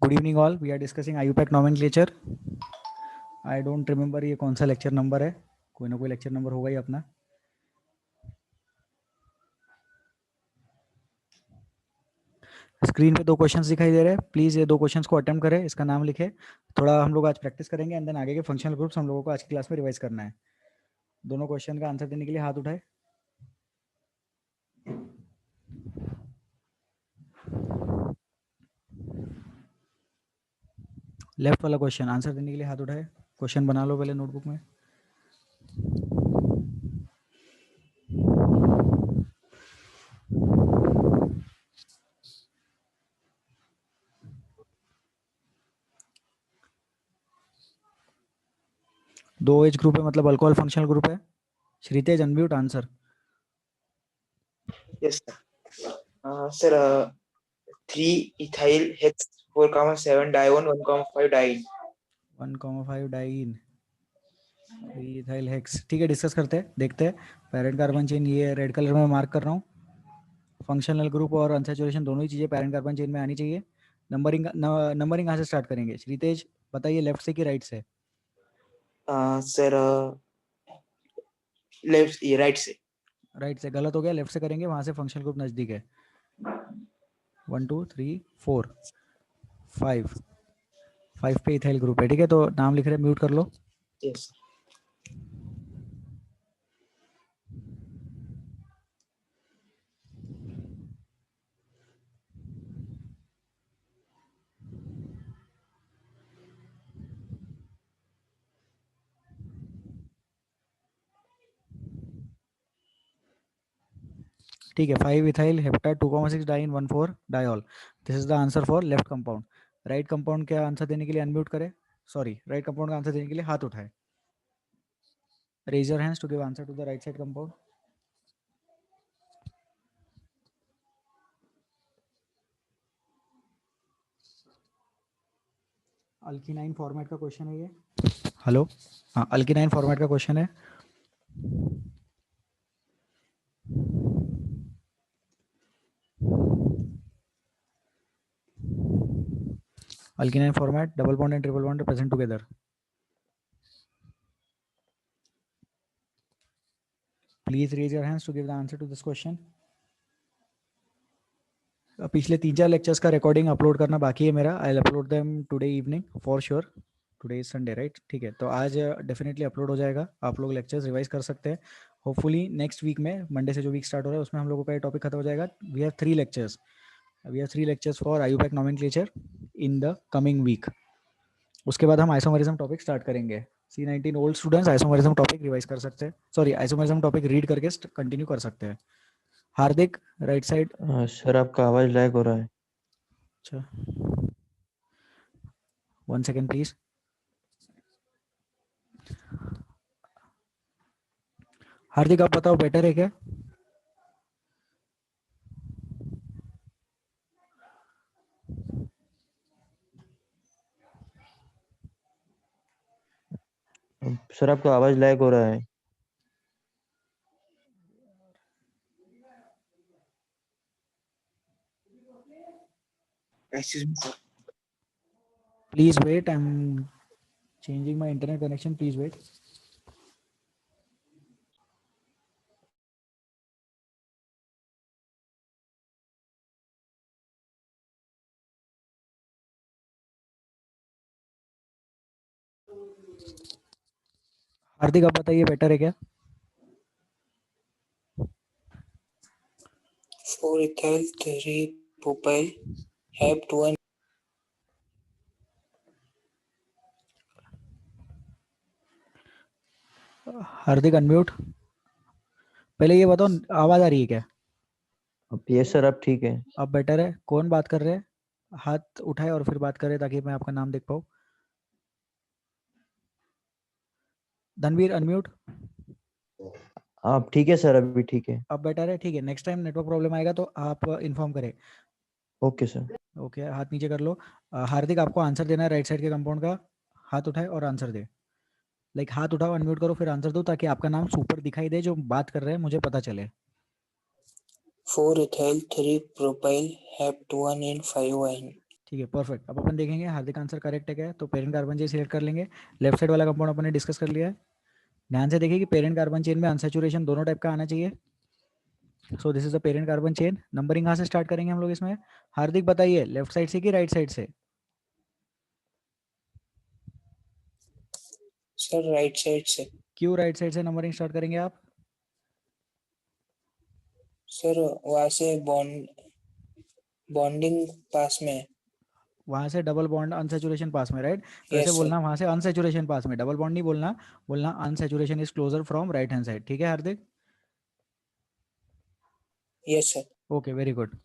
Good evening all. We are discussing IUPAC nomenclature. I don't remember ये कौन सा lecture number है. कोई ना कोई लेक्चर नंबर होगा ही अपना. स्क्रीन पे 2 क्वेश्चंस दिखाई दे रहे हैं. प्लीज ये 2 क्वेश्चंस को अटेम्प्ट करें. इसका नाम लिखें. थोड़ा हम लोग आज प्रैक्टिस करेंगे एंड देन आगे के फंक्शनल ग्रुप्स हम लोगों को आज की क्लास में रिवाइज करना है. दोनों क्वेश्चन का आंसर देने के लिए हाथ उठाए. लेफ्ट वाला क्वेश्चन आंसर देने के लिए हाथ उठाए. क्वेश्चन बना लो पहले नोटबुक में. दो एज ग्रुप है मतलब अल्कोहल फंक्शनल ग्रुप है. Shritej unmute answer. Yes, sir. 3-ethyl hex 4,7 dione 1,5 diene. 1,5 diene 3 ethyl hex. ठीक है, डिस्कस करते हैं. देखते हैं. पेरेंट कार्बन चेन ये रेड कलर में मार्क कर रहा हूँ. फंक्शनल ग्रुप और अनसैचुरेशन दोनों ही चीज़ें पेरेंट कार्बन चेन में आनी चाहिए. नंबरिंग कहाँ से स्टार्ट करेंगे श्रीतेज बताइए, लेफ्ट से कि राइट से? Sir, right से. राइट से गलत हो गया, लेफ्ट से करेंगे. वहाँ से फंक्शनल ग्रुप नज़दीक है. 1 2 3 4 5 5 पे इथाइल ग्रुप है. ठीक है, तो नाम लिख रहे, म्यूट कर लो. Yes. ठीक है, 5 ethyl hepta 2,6 diene 1,4 diol. This is the answer for left compound. Right compound का आंसर देने के लिए अनम्यूट करें. सॉरी, राइट कंपाउंड का आंसर देने के लिए हाथ उठाए. Raise your hands to give answer to the right side compound. Alkenyne format का क्वेश्चन है ये. हेलो, हाँ, अल्किनाइन फॉर्मेट का क्वेश्चन है. Alkenyne format, double bond and triple bond present together. Please raise your hands to give the answer to this question. पिछले 3-4 lectures का recording upload करना बाकी है मेरा. I will upload them today evening for sure. Today is Sunday right. ठीक है, तो आज डेफिनेटली अपलोड हो जाएगा. आप लोग लेक्चर्स रिवाइज कर सकते हैं. होपफुली नेक्स्ट वीक में, मंडे से जो वीक स्टार्ट हो रहा है उसमें हम लोगों का ये टॉपिक खत्म हो जाएगा. We have 3 lectures. We have 3 lectures for IUPAC nomenclature in the coming week. उसके बाद हम आइसोमरिज्म टॉपिक स्टार्ट करेंगे. C19 old students isomerism topic revise कर सकते हैं. सॉरी, आइसोमरिज्म टॉपिक रीड करके कंटिन्यू कर सकते हैं. हार्दिक राइट साइड. सर आपका आवाज लैग हो रहा है. अच्छा, 1 सेकेंड प्लीज. हार्दिक आप बताओ, बेटर है क्या? सर आपका आवाज लैग हो रहा है. Excuse me, sir. Please wait, I'm changing my internet connection. Please wait. हार्दिक आप बताइए, बेटर है क्या? 4-ethyl 3-propyl hep 2 and Hardik unmute. पहले ये बताओ, आवाज आ रही है क्या? यस सर, अब ठीक है. अब बेटर है. कौन बात कर रहे हैं? हाथ उठाए और फिर बात करें ताकि मैं आपका नाम देख पाऊँ. धनवीर अनम्यूट. आप ठीक है सर, अभी ठीक है. अब बेटर है. ठीक है, नेक्स्ट टाइम नेटवर्क प्रॉब्लम आएगा तो आप इन्फॉर्म करें. Okay sir. ओके, हाथ नीचे कर लो. हार्दिक आपको आंसर देना है राइट साइड के कंपाउंड का. हाथ उठाए और आंसर दे. लाइक हाथ उठाओ, अनम्यूट करो, फिर आंसर दो ताकि आपका नाम सुपर दिखाई दे. जो बात कर रहे हैं मुझे पता चले. 4-ethyl 3-propyl hep 2 and 5-ine. ठीक है, परफेक्ट। अब अपन देखेंगे हार्दिक आंसर करेक्ट है क्या है। तो पेरेंट कार्बन चेन सिलेक्ट कर लेंगे। लेफ्ट साइड वाला कंपाउंड अपन ने डिस्कस कर लिया है। ध्यान से देखिए कि पेरेंट कार्बन चेन में अनसैचुरेशन दोनों टाइप का आना चाहिए। So this is the parent carbon chain. Numbering कहाँ से स्टार्ट करेंगे हम लोग इसमें? हार्दिक बताइए, लेफ्ट साइड से कि राइट साइड से? सर राइट साइड से। क्यों राइट साइड से नंबरिंग स्टार्ट करेंगे आप? सर वहां से बॉन्डिंग पास में है। वहां से डबल बॉन्ड अनसैचुरेशन पास में, राइट? तो ऐसे यस सर। बोलना, वहां से अनसैचुरेशन पास में, डबल बॉन्ड नहीं बोलना। बोलना unsaturation is closer from right hand side. ठीक है Hardik? Yes sir. Okay, very good.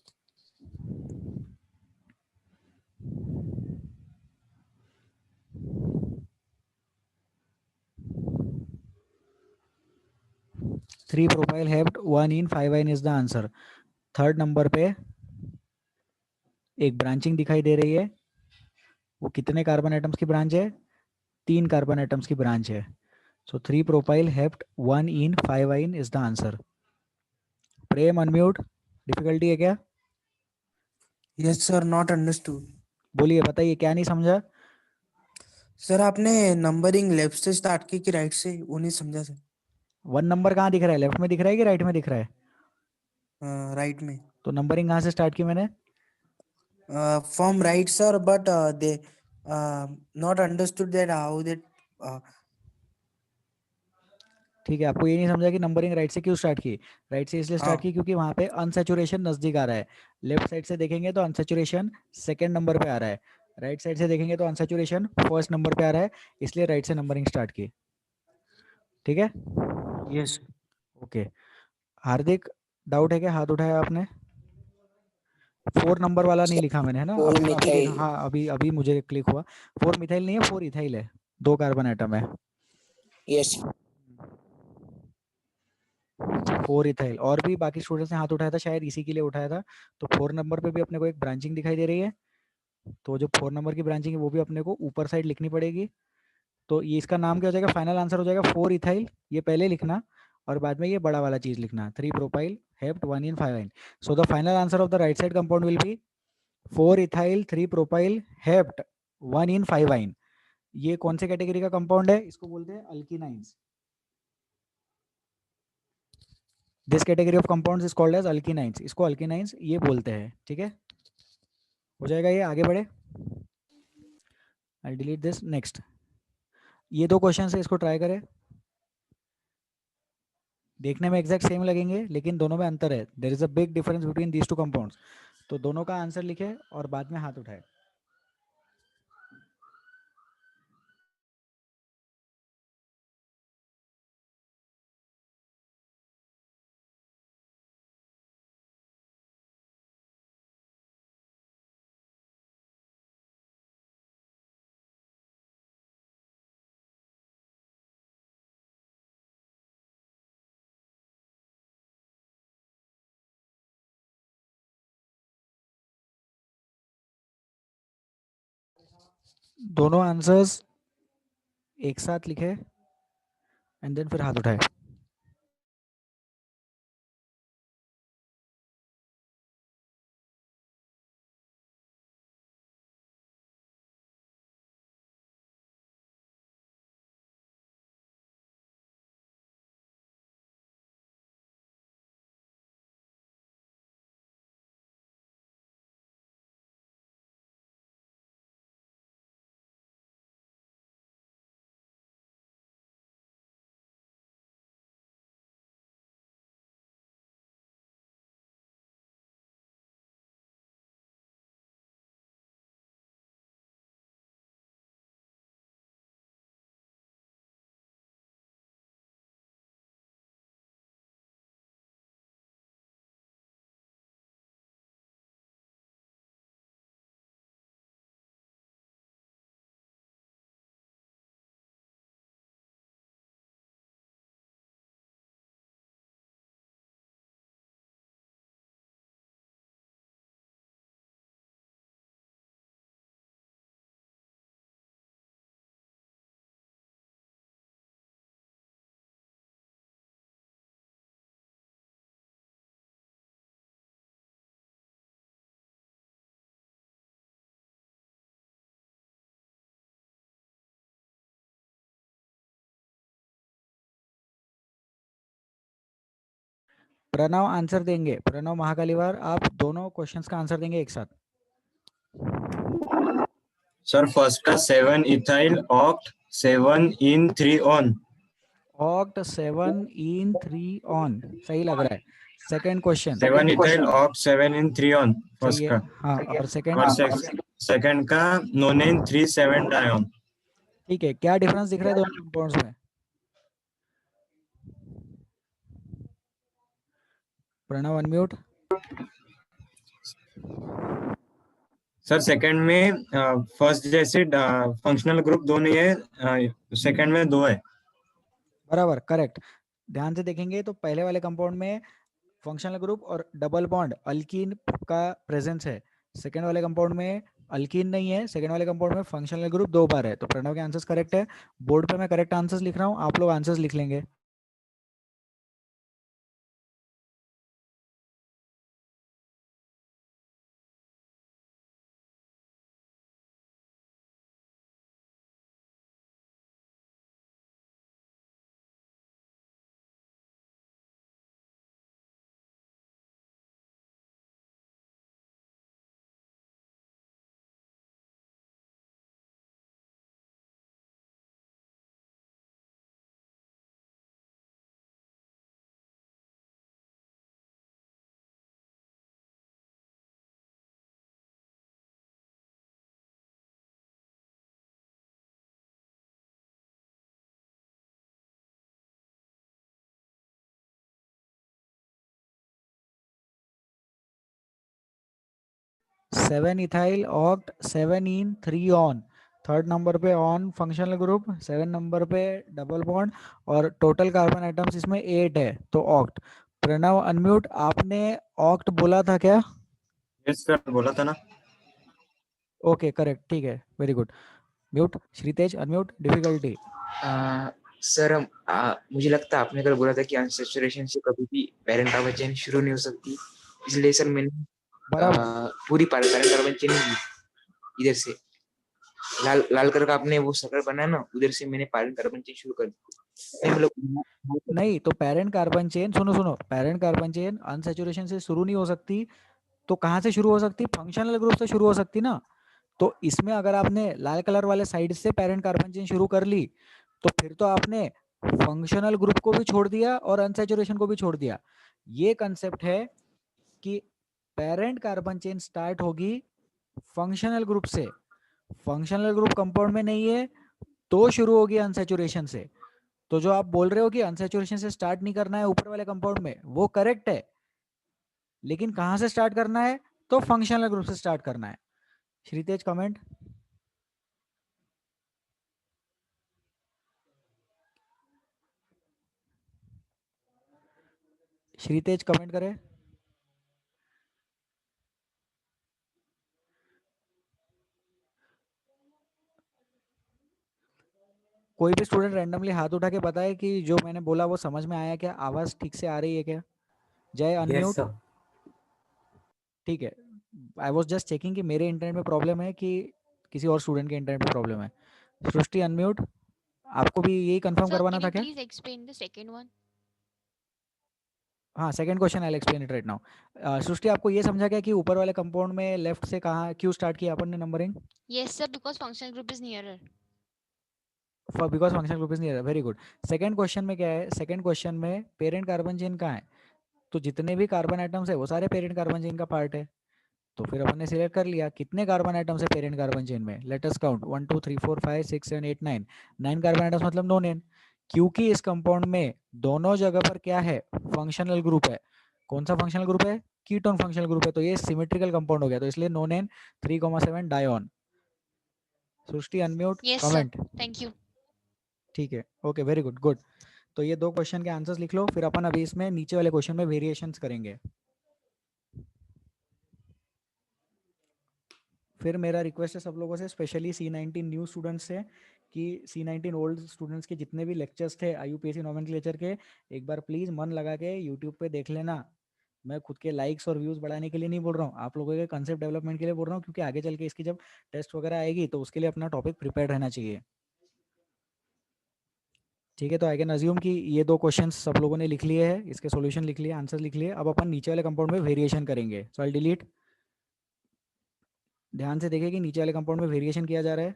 Three propyl hept one en five yne is the answer. Third number पे एक ब्रांचिंग दिखाई दे रही है। वो कितने कार्बन एटम्स की ब्रांच है? 3 कार्बन एटम्स की ब्रांच है। So three propyl hept one en five yne is the answer. Prem unmute, difficulty है क्या? Yes sir, not understood. बोलिए, बताइए क्या नहीं समझा? सर आपने नंबरिंग लेफ्ट से स्टार्ट की कि राइट से, वो नहीं समझा सर। 1 नंबर कहाँ दिख रहा है? लेफ्ट में दिख रहा है कि राइट में दिख रहा है? राइट में। तो नंबरिंग कहाँ से स्टार्ट की मैंने? From right sir, but they not understood that how that. ठीक है, आपको ये नहीं समझा कि नंबरिंग राइट से क्यों स्टार्ट की? राइट से इसलिए स्टार्ट की क्योंकि वहां पे अनसैचुरेशन नजदीक आ रहा है। लेफ्ट साइड से देखेंगे तो अनसैचुरेशन सेकंड नंबर पे आ रहा है। राइट साइड से देखेंगे तो अनसैचुरेशन फर्स्ट नंबर पे आ रहा है। इसलिए राइट से नंबरिंग स्टार्ट की। ठीक है, यस। ओके। हार्दिक, डाउट है क्या? हाथ उठाया आपने। 4 नंबर वाला नहीं लिखा मैंने, है ना? फोर अब अभी देखा, मिथाइल। हाँ अभी अभी मुझे क्लिक हुआ। 4 मिथाइल नहीं है, 4 इथाइल है। 2 कार्बन एटम है। यस। 4 इथाइल। और भी बाकी स्टूडेंट्स ने हाथ उठाया था, शायद इसी के लिए उठाया था। तो 4 नंबर पे भी अपने को एक ब्रांचिंग दिखाई दे रही है। तो जो 4 नंबर की ब्रांचिंग है वो भी अपने को ऊपर साइड लिखनी पड़ेगी। तो ये इसका नाम क्या हो जाएगा? फाइनल आंसर हो जाएगा 4 इथाइल। ये पहले लिखना और बाद में ये बड़ा वाला चीज लिखना, 3 प्रोपाइल हेप्ट 1 इन 5 आइन। So the final answer of the right side compound will B 4 ethyl 3 propyl hept 1 इन 5 आइन। ये कौन से कैटेगरी का कंपाउंड है? इसको बोलते हैं alkenynes. This category of compounds is called as alkenynes. इसको अल्किनाइंस ये बोलते हैं। ठीक है, हो जाएगा ये। आगे बढ़े, आई डिलीट दिस। नेक्स्ट, ये 2 क्वेश्चन है, इसको ट्राई करें। देखने में एग्जैक्ट सेम लगेंगे लेकिन दोनों में अंतर है। There is a big difference between these two compounds. तो दोनों का आंसर लिखे और बाद में हाथ उठाए। दोनों आंसर्स एक साथ लिखे एंड देन फिर हाथ उठाए। प्रणव आंसर देंगे, प्रणव महाकालीवार, आप दोनों क्वेश्चंस का आंसर देंगे एक साथ। सर फर्स्ट का 7 ethyl oct 7 in 3 on. Oct 7 in 3 on, सही लग रहा है। Second question 7 ethyl oct 7 in 3 on सही फर्स्ट है। का। हाँ, और सेकंड? और सेकंड का नोनेन 3 7 डायन। ठीक है, क्या डिफरेंस दिख रहा है दोनों कंपाउंड्स में? प्रणव अनम्यूट। सर सेकंड में फर्स्ट जैसे फंक्शनल ग्रुप दो नहीं है, सेकंड में दो है। बराबर, करेक्ट। ध्यान से देखेंगे तो पहले वाले कंपाउंड में फंक्शनल ग्रुप और डबल बॉन्ड अल्कीन का प्रेजेंस है। सेकेंड वाले कंपाउंड में अल्कीन नहीं है, सेकेंड वाले कंपाउंड में फंक्शनल ग्रुप 2 बार है। तो प्रणव के आंसर्स करेक्ट है। बोर्ड पे मैं करेक्ट आंसर्स लिख रहा हूँ, आप लोग आंसर्स लिख लेंगे। Seven ethyl oct 7 in 3 on, third number पे ऑन फंक्शनल ग्रुप, 7 नंबर पे डबल बॉन्ड, और टोटल कार्बन आइटम्स इसमें 8 है, तो ऑक्ट। प्रणव अनम्यूट, आपने ऑक्ट बोला था क्या? यस सर, बोला था ना। ओके करेक्ट, ठीक है, very good. Mute. Shritej unmute, difficulty. Sir मुझे लगता है आपने कल बोला था कि अनसैचुरेशन से कभी भी पैरेंट कार्बन चेन शुरू नहीं हो सकती, इसलिए सर मैंने बराबर, पूरी पैरेंट कार्बन चेन इधर से लाल लाल कलर का आपने वो सर्कल बनाया ना, उधर से मैंने पैरेंट कार्बन चेन शुरू कर दी। नहीं मतलब नहीं तो पेरेंट कार्बन चेन, सुनो सुनो, पेरेंट कार्बन चेन अनसैचुरेशन से शुरू नहीं हो सकती, तो कहाँ से शुरू हो सकती? फंक्शनल ग्रुप से शुरू हो सकती ना। तो इसमें अगर आपने लाल कलर वाले साइड से पेरेंट कार्बन चेन शुरू कर ली, तो फिर तो आपने फंक्शनल ग्रुप को भी छोड़ दिया और अनसैचुरेशन को भी छोड़ दिया। ये कंसेप्ट है कि पेरेंट कार्बन चेन स्टार्ट होगी फंक्शनल ग्रुप से, फंक्शनल ग्रुप कंपाउंड में नहीं है तो शुरू होगी अनसैचुरेशन से। तो जो आप बोल रहे हो कि अनसैचुरेशन से स्टार्ट नहीं करना है ऊपर वाले कंपाउंड में, वो करेक्ट है, लेकिन कहां से स्टार्ट करना है? तो फंक्शनल ग्रुप से स्टार्ट करना है। श्रीतेज कमेंट। श्रीतेज कमेंट करे। कोई भी स्टूडेंट रैंडमली हाथ उठा के बताए कि जो मैंने बोला वो समझ में आया क्या, आवाज ठीक से आ रही है क्या? जय अनम्यूट। ठीक है, आई वॉज जस्ट चेकिंग कि मेरे इंटरनेट में प्रॉब्लम है कि किसी और स्टूडेंट के इंटरनेट में प्रॉब्लम है। सृष्टि अनम्यूट, आपको भी यही कंफर्म Sir, करवाना can था you क्या? please explain the second one? हाँ, second question I explain it right now. Srishti, आपको ये समझा गया कि ऊपर वाले कंपाउंड में लेफ्ट से कहाँ क्यों स्टार्ट किया अपन ने numbering? Yes, sir, because functional group is nearer. Because functional group is near, very good. Second question में क्या है? सेकंड क्वेश्चन में पेरेंट कार्बन चेन कहाँ है? तो जितने भी कार्बन आइटम्स है वो सारे पेरेंट कार्बन चेन का पार्ट है। तो फिर अपन ने सिलेक्ट कर लिया कितने कार्बन आइटम्स है पेरेंट कार्बन चेन में। Let us count 1 2 3 4 5 6 7 8 9, 9 carbon atoms मतलब नो नेम। क्योंकि इस कंपाउंड में दोनों जगह पर क्या है? फंक्शनल ग्रुप है। कौन सा फंक्शनल ग्रुप है? कीटोन फंक्शनल ग्रुप है, तो ये सिमेट्रिकल कंपाउंड हो गया, तो इसलिए nonane 3,7 dione. Srishti unmute, Yes, sir. Comment. Thank you. ठीक है, ओके, वेरी गुड, गुड। तो ये दो क्वेश्चन के आंसर्स लिख लो, फिर अपन अभी इसमें नीचे वाले क्वेश्चन में वेरिएशंस करेंगे। फिर मेरा रिक्वेस्ट है सब लोगों से, स्पेशली C19 न्यू स्टूडेंट्स से, कि C19 ओल्ड स्टूडेंट्स के जितने भी लेक्चर्स थे IUPAC नोमेनक्लेचर के, एक बार प्लीज़ मन लगा के यूट्यूब पे देख लेना। मैं खुद के लाइक्स और व्यूज़ बढ़ाने के लिए नहीं बोल रहा हूँ, आप लोगों के कंसेप्ट डेवलपमेंट के लिए बोल रहा हूँ, क्योंकि आगे चल के इसकी जब टेस्ट वगैरह आएगी तो उसके लिए अपना टॉपिक प्रिपेयर रहना चाहिए। ठीक है, तो आई कैन अज्यूम कि ये 2 क्वेश्चंस सब लोगों ने लिख लिए हैं, इसके सॉल्यूशन लिख लिए, आंसर लिख लिए। अब अपन नीचे वाले कंपाउंड में वेरिएशन करेंगे। सो आई डिलीट। ध्यान से देखिए कि नीचे वाले कंपाउंड में वेरिएशन किया जा रहा है।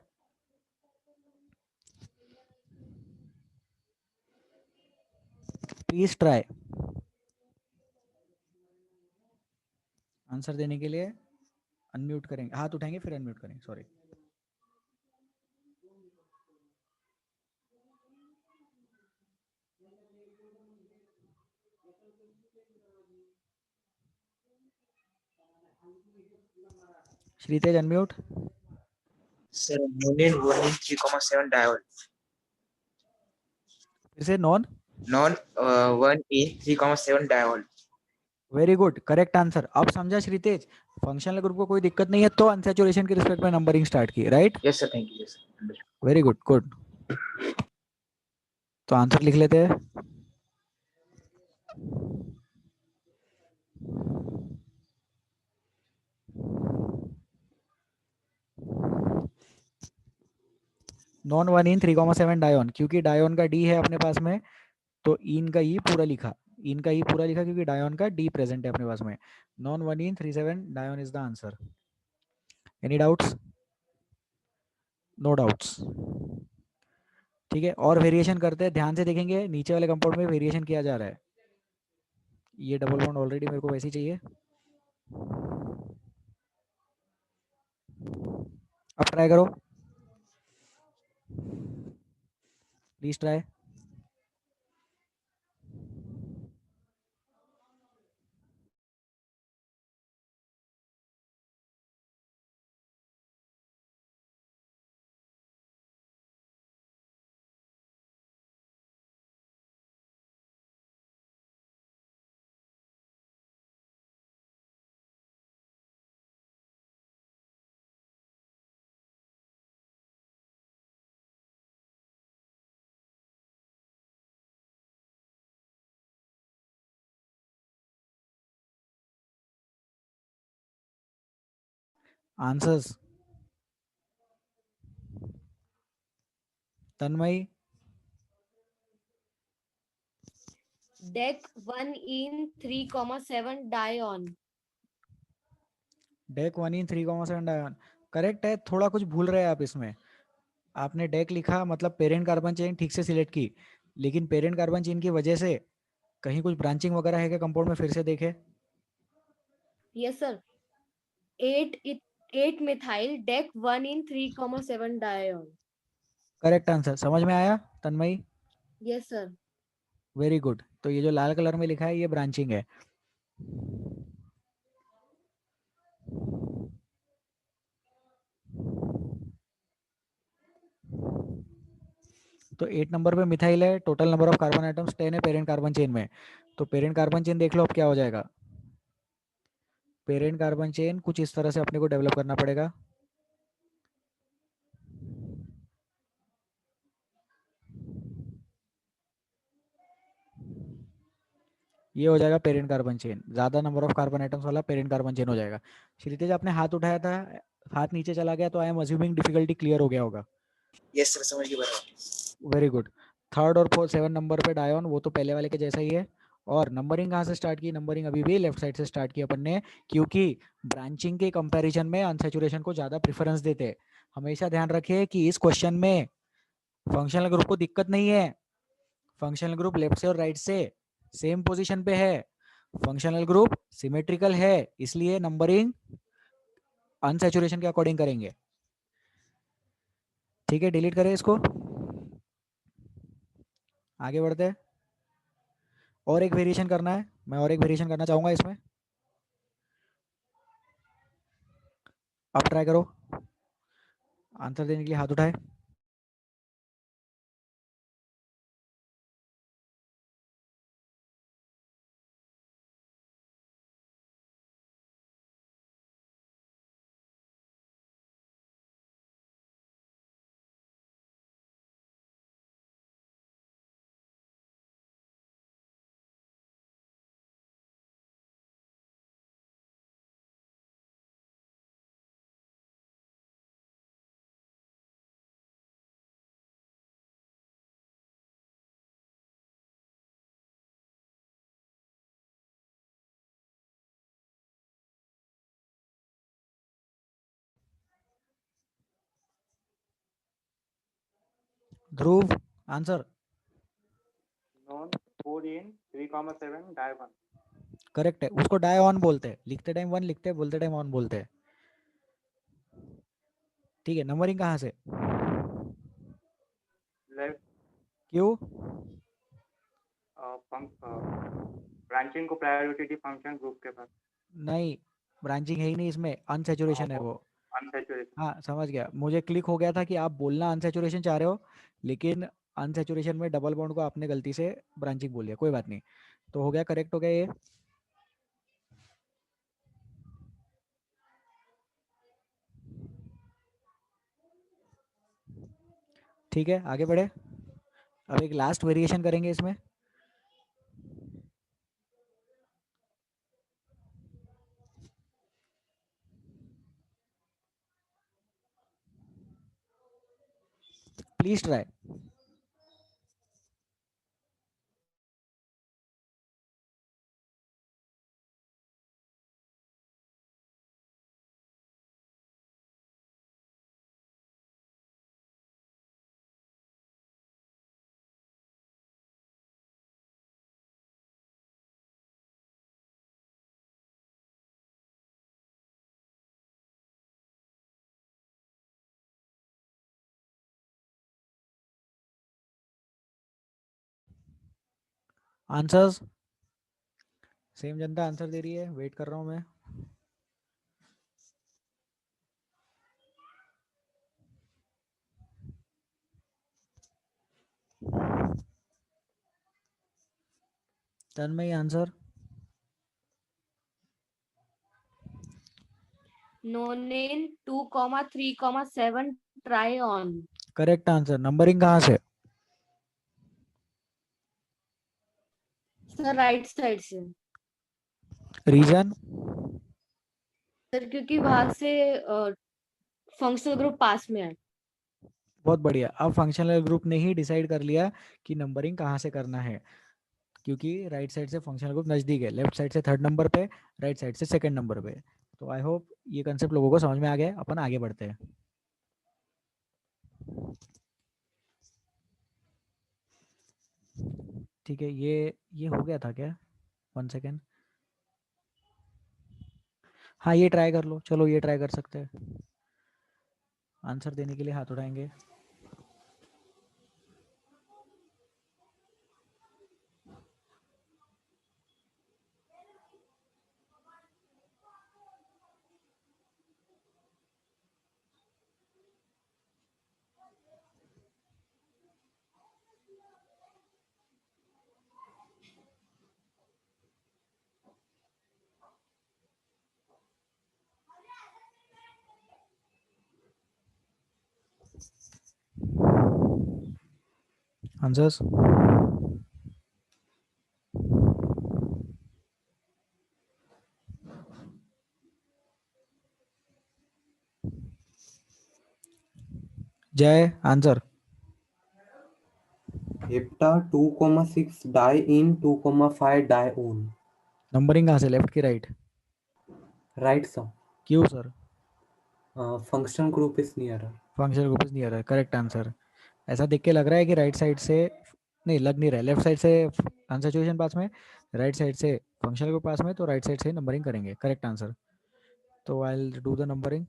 Please try. आंसर देने के लिए अनम्यूट करेंगे, हाथ उठाएंगे फिर अनम्यूट करेंगे, सॉरी। श्रीतेज अनम्यूट। सर मोनिन 1 in 3,7 diol. फिर से non. Non 1 in 3,7 diol. Very good, correct answer. अब समझा श्रीतेज, फंक्शनल ग्रुप को कोई दिक्कत नहीं है तो अनसैचुरेशन के रिस्पेक्ट में नंबरिंग स्टार्ट की, right? Yes sir, thank you. Yes sir. Understood. Very good, good. तो आंसर लिख लेते हैं। नॉन 1 in 3,7 डायोन, क्योंकि डायोन का डी है अपने पास में, तो इन का ई पूरा लिखा, इन का ई पूरा लिखा क्योंकि डायोन का डी प्रेजेंट है अपने पास में। Non 1 in 3,7 dione is the answer. Any doubts? No doubts. ठीक है, और वेरिएशन करते हैं। ध्यान से देखेंगे नीचे वाले कंपाउंड में वेरिएशन किया जा रहा है। ये डबल बॉन्ड ऑलरेडी मेरे को वैसे ही चाहिए। अब ट्राई करो, please try. Answers Tanmay. Deck 1 in 3,7 dion. Dec 1 in 3,7 dione correct है। थोड़ा कुछ भूल रहे हैं आप इसमें। आपने डेक लिखा मतलब पेरेंट कार्बन चेन ठीक से सिलेक्ट की, लेकिन पेरेंट कार्बन चेन की वजह से कहीं कुछ ब्रांचिंग वगैरह है क्या कंपाउंड में? फिर से देखे। Yes sir. 8 methyl deck 1 in 3,7 dion. Correct answer, समझ में आया Tanmayi? Yes sir. Very good. तो ये जो लाल कलर में लिखा है ये ब्रांचिंग है। तो 8 नंबर पे मिथाइल है, total number of carbon atoms 10 है पेरेंट कार्बन चेन में। तो पेरेंट कार्बन चेन देख लो अब क्या हो जाएगा। पेरेंट कार्बन चेन कुछ इस तरह से अपने को डेवलप करना पड़ेगा। ये हो जाएगा पेरेंट कार्बन चेन, ज्यादा नंबर ऑफ कार्बन आइटम्स वाला पेरेंट कार्बन चेन हो जाएगा। श्रीतेज आपने हाथ उठाया था, हाथ नीचे चला गया, तो I am assuming difficulty clear हो गया होगा। Yes sir, समझ गए बराबर. Very good. थर्ड और फोर्थ 7 नंबर पे डायोन, वो तो पहले वाले के जैसा ही है। और नंबरिंग कहाँ से स्टार्ट की? नंबरिंग अभी भी लेफ्ट साइड से स्टार्ट की अपन ने, क्योंकि ब्रांचिंग के कंपैरिजन में अनसैचुरेशन को ज्यादा प्रेफरेंस देते हैं। हमेशा ध्यान रखिए कि इस क्वेश्चन में फंक्शनल ग्रुप को दिक्कत नहीं है। फंक्शनल ग्रुप लेफ्ट से और राइट से सेम पोजीशन पे है। फंक्शनल ग्रुप सिमेट्रिकल है, इसलिए नंबरिंग अनसैचुरेशन के अकॉर्डिंग करेंगे। ठीक है, डिलीट करें इसको, आगे बढ़ते हैं। और एक वेरिएशन करना है, मैं और एक वेरिएशन करना चाहूंगा इसमें। अब ट्राई करो, आंसर देने के लिए हाथ उठाए। Dhruv answer non 4 in 3,7 die 1. Correct है, उसको डाई ऑन बोलते हैं, लिखते टाइम 1 लिखते हैं, बोलते टाइम ऑन बोलते हैं। ठीक है, नंबरिंग कहाँ से? लेफ्ट क्यों? ब्रांचिंग को प्रायोरिटी दी फंक्शन ग्रुप के पास. नहीं, ब्रांचिंग है ही नहीं इसमें, अनसैचुरेशन है वो। अनसैचुरेशन. हाँ समझ गया, मुझे क्लिक हो गया था कि आप बोलना अनसैचुरेशन चाह रहे हो, लेकिन अनसैचुरेशन में डबल बॉन्ड को आपने गलती से ब्रांचिंग बोल दिया, कोई बात नहीं। तो हो गया, करेक्ट हो गया ये। ठीक है, आगे बढ़े। अब एक लास्ट वेरिएशन करेंगे इसमें। Please try. आंसर्स सेम जनता आंसर दे रही है, वेट कर रहा हूँ मैं। Tanmay answer. Nonin 2,3,7 try on. Correct answer. Numbering कहाँ से? सर राइट साइड से। रीजन? सर क्योंकि वहां से फंक्शनल ग्रुप पास में है। बहुत बढ़िया, अब फंक्शनल ग्रुप ने ही डिसाइड कर लिया कि नंबरिंग कहाँ से करना है, क्योंकि राइट साइड से फंक्शनल ग्रुप नजदीक है, लेफ्ट साइड से थर्ड नंबर पे, राइट साइड से सेकंड नंबर पे। तो आई होप ये कंसेप्ट लोगों को समझ में आ गया, अपन आगे बढ़ते हैं। ठीक है, ये हो गया था क्या? 1 सेकेंड। हाँ ये ट्राई कर लो, चलो ये ट्राई कर सकते हैं। आंसर देने के लिए हाथ उठाएंगे। आंसर्स जय answer. Hepta 2,6 die in 2,5 die on. Numbering कहाँ से, लेफ्ट की राइट? Right sir. क्यों sir? Function group is nearer. Functional group is near है, करेक्ट आंसर। ऐसा देख के लग रहा है कि राइट साइड से, नहीं लग नहीं रहा है, लेफ्ट साइड से अनसैचुरेशन पास में, राइट साइड से फंक्शनल ग्रुप पास में, तो राइट साइड से नंबरिंग करेंगे, करेक्ट आंसर। तो I will do the numbering.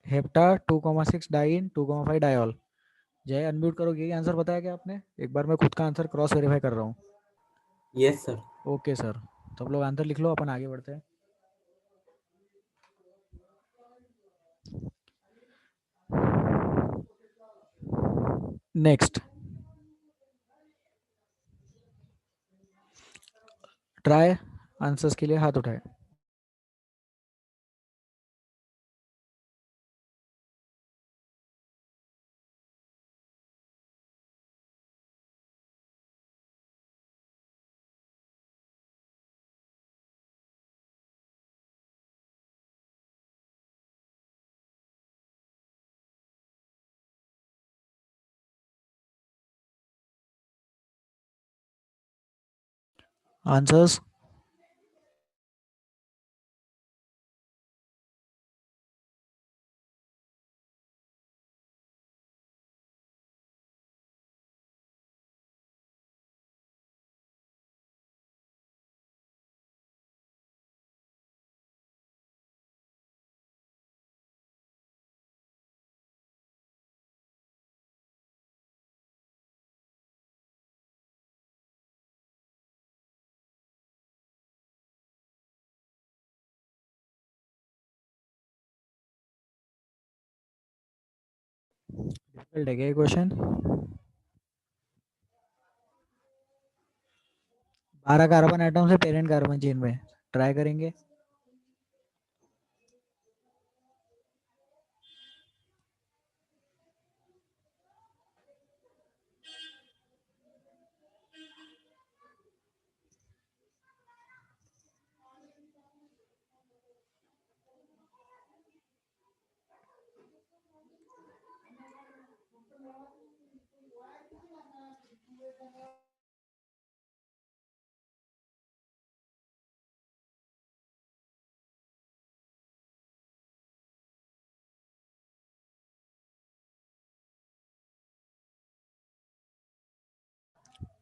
Hepta 2,6 diene 2,5 diol. Jay unmute करोगे, यही आंसर बताया क्या आपने? एक बार मैं खुद का आंसर क्रॉस वेरीफाई कर रहा हूँ। Yes sir. ओके सर, तो आप लोग आंसर लिख लो, अपन आगे बढ़ते हैं। नेक्स्ट ट्राई आंसर्स के लिए हाथ उठाए। आंसर्स? डिफिकल्ट है क्या ये क्वेश्चन? 12 कार्बन एटम्स है पेरेंट कार्बन चेन में, ट्राई करेंगे।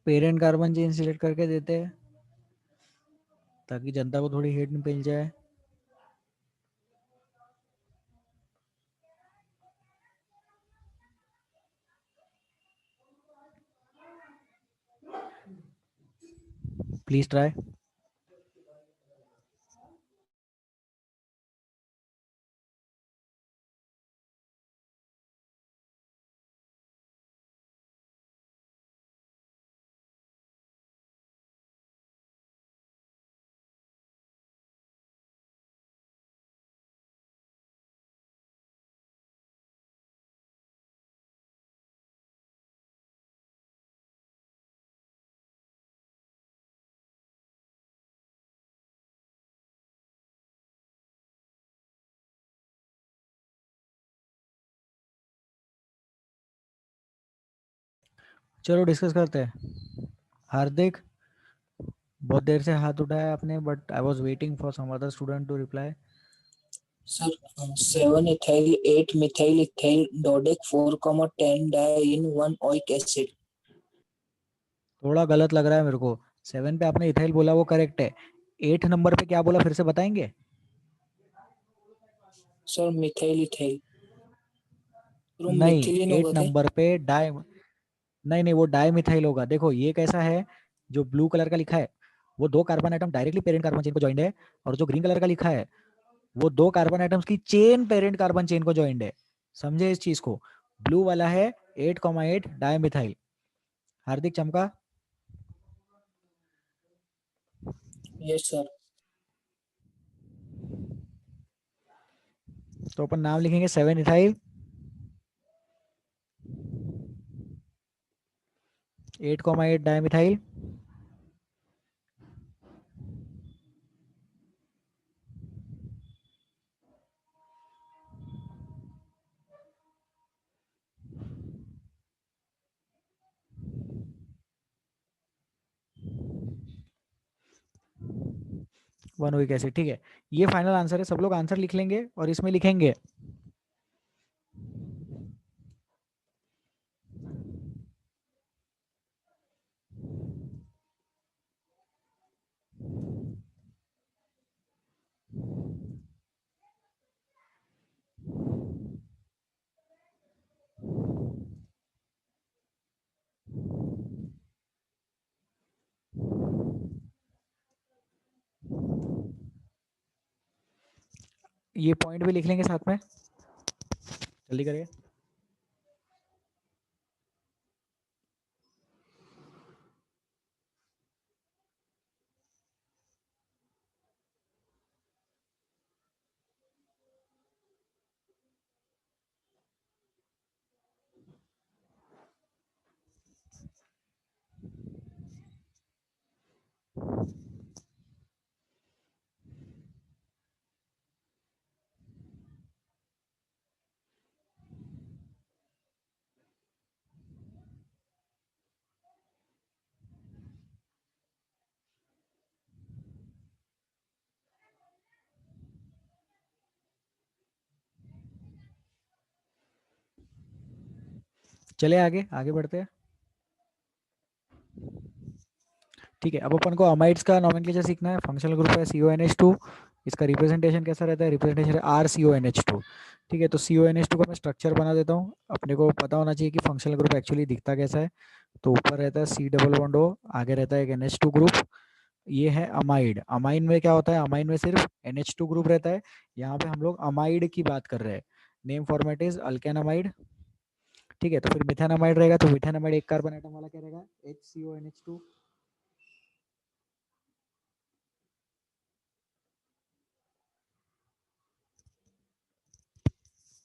पेरेंट कार्बन चेन सिलेक्ट करके देते हैं ताकि जनता को थोड़ी हिंट मिल जाए। Please try. चलो डिस्कस करते हैं। हार्दिक, बहुत देर से हाथ उठाया आपने, but I was waiting for some other student to reply. Sir 7 ethyl 8 methyl ethyl dodec 4,10 diene 1 oic acid. थोड़ा गलत लग रहा है मेरे को। 7 पे आपने इथाइल बोला, वो करेक्ट है। 8 नंबर पे क्या बोला, फिर से बताएंगे? सर मिथाइल इथाइल नहीं, मिथिलीन 8 होगा क्या? नंबर पे डाई, नहीं नहीं, वो डाई मिथाइल होगा। देखो ये कैसा है, जो ब्लू कलर का लिखा है वो 2 carbon atom directly parent carbon chain को ज्वाइंट है, और जो ग्रीन कलर का लिखा है वो 2 कार्बन आइटम्स की चेन पेरेंट कार्बन चेन को ज्वाइंट है। समझे इस चीज को? ब्लू वाला है 8,8 डाई मिथाइल। हार्दिक चमका। Yes sir. तो अपन नाम लिखेंगे 7 ethyl 8,8 di methyl. One weak acid, ठीक है। ये फाइनल आंसर है। सब लोग आंसर लिख लेंगे और इसमें लिखेंगे ये पॉइंट भी लिख लेंगे साथ में। जल्दी करिए। चले आगे आगे बढ़ते हैं। ठीक है, अब अपन को अमाइड्स का नॉमेनक्लेचर सीखना है। फंक्शनल ग्रुप है CONH2, इसका रिप्रेजेंटेशन कैसा रहता है? रिप्रेजेंटेशन है RCONH2। ठीक है, तो CONH2 का मैं स्ट्रक्चर बना देता हूँ। अपने को पता होना चाहिए कि फंक्शनल ग्रुप एक्चुअली दिखता कैसा है। तो ऊपर रहता है C डबल बॉन्ड O, आगे रहता है एक NH2 ग्रुप, ये है अमाइड। अमाइन में क्या होता है? अमाइन में सिर्फ NH2 ग्रुप रहता है। यहाँ पे हम लोग अमाइड की बात कर रहे हैं। Name format is alkanamide. ठीक है, तो फिर मिथेनामाइड रहेगा, तो मिथेनामाइड एक कार्बन एटम वाला क्या रहेगा? HCONH2।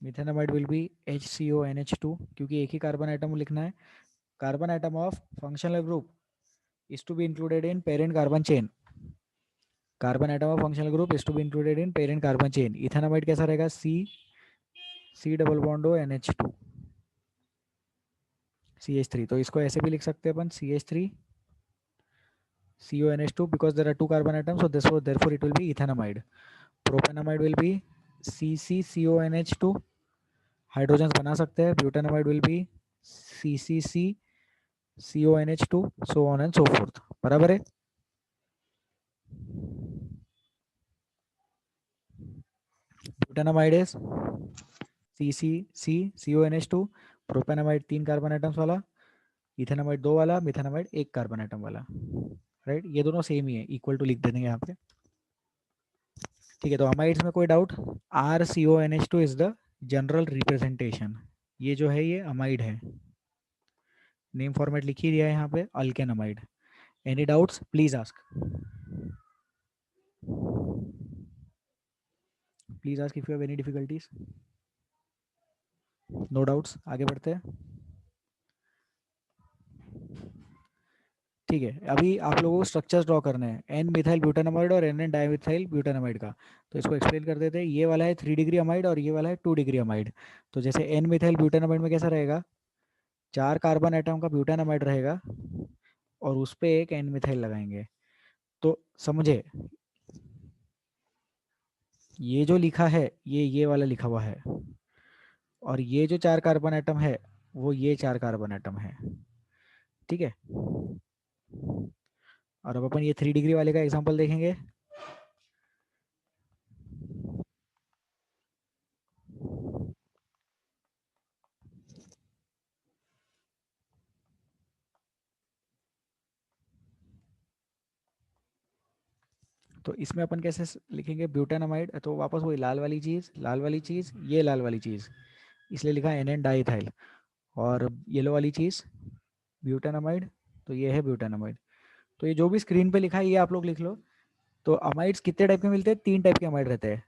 मिथेनामाइड विल बी HCONH2, क्योंकि एक ही कार्बन एटम लिखना है। Carbon atom of functional group is to be included in parent carbon chain. Carbon atom of functional group is to be included in parent carbon chain. Ethanamide कैसा रहेगा? C double bond O NH2 CH3। तो इसको ऐसे भी लिख सकते हैं अपन, CH3 CONH2, because there are two carbon atoms, so therefore it will be ethanamide. Propanamide will be CCCONH2, hydrogen बना सकते हैं। Butanamide will be CCC CONH2, so on and so forth। बराबर है। Butanamide is CCC CONH2, propanamide 3 carbon atoms वाला, ethanamide 2 वाला, methanamide 1 carbon atom वाला। Right, ये दोनों सेम ही है, इक्वल टू लिख देंगे यहाँ पे। ठीक है, तो अमाइड्स में कोई doubt? RCONH2 is the general representation. ये जो है ये अमाइड है। नेम फॉर्मेट लिख ही दिया है यहाँ पे, alkanamide. Any doubts please ask, please ask if you have any difficulties. No doubts, आगे बढ़ते हैं। ठीक है, अभी आप लोगों को स्ट्रक्चर्स ड्रॉ करने हैं, एन मिथाइल ब्यूटानामाइड और एन डाइमिथाइल ब्यूटानामाइड का। तो इसको एक्सप्लेन कर देते हैं। ये वाला है 3 डिग्री अमाइड और ये वाला है 2 डिग्री अमाइड। तो जैसे एन मिथाइल ब्यूटानामाइड में कैसा रहेगा? 4 कार्बन एटम का ब्यूटानामाइड रहेगा और उस पर एक एन मिथाइल लगाएंगे। तो समझे, ये जो लिखा है ये वाला लिखा हुआ है, और ये जो 4 कार्बन एटम है वो ये 4 कार्बन एटम है। ठीक है, और अब अपन ये 3 डिग्री वाले का एग्जांपल देखेंगे। तो इसमें अपन कैसे लिखेंगे? ब्यूटानामाइड, तो वापस वही लाल वाली चीज़, लाल वाली चीज़, ये लाल वाली चीज़, इसलिए लिखा है एन डाइथाइल। और येलो वाली चीज़ ब्यूटानामाइड, तो ये है ब्यूटानामाइड। तो ये जो भी स्क्रीन पे लिखा है ये आप लोग लिख लो। तो अमाइड्स कितने टाइप के मिलते हैं? 3 टाइप के अमाइड रहते हैं।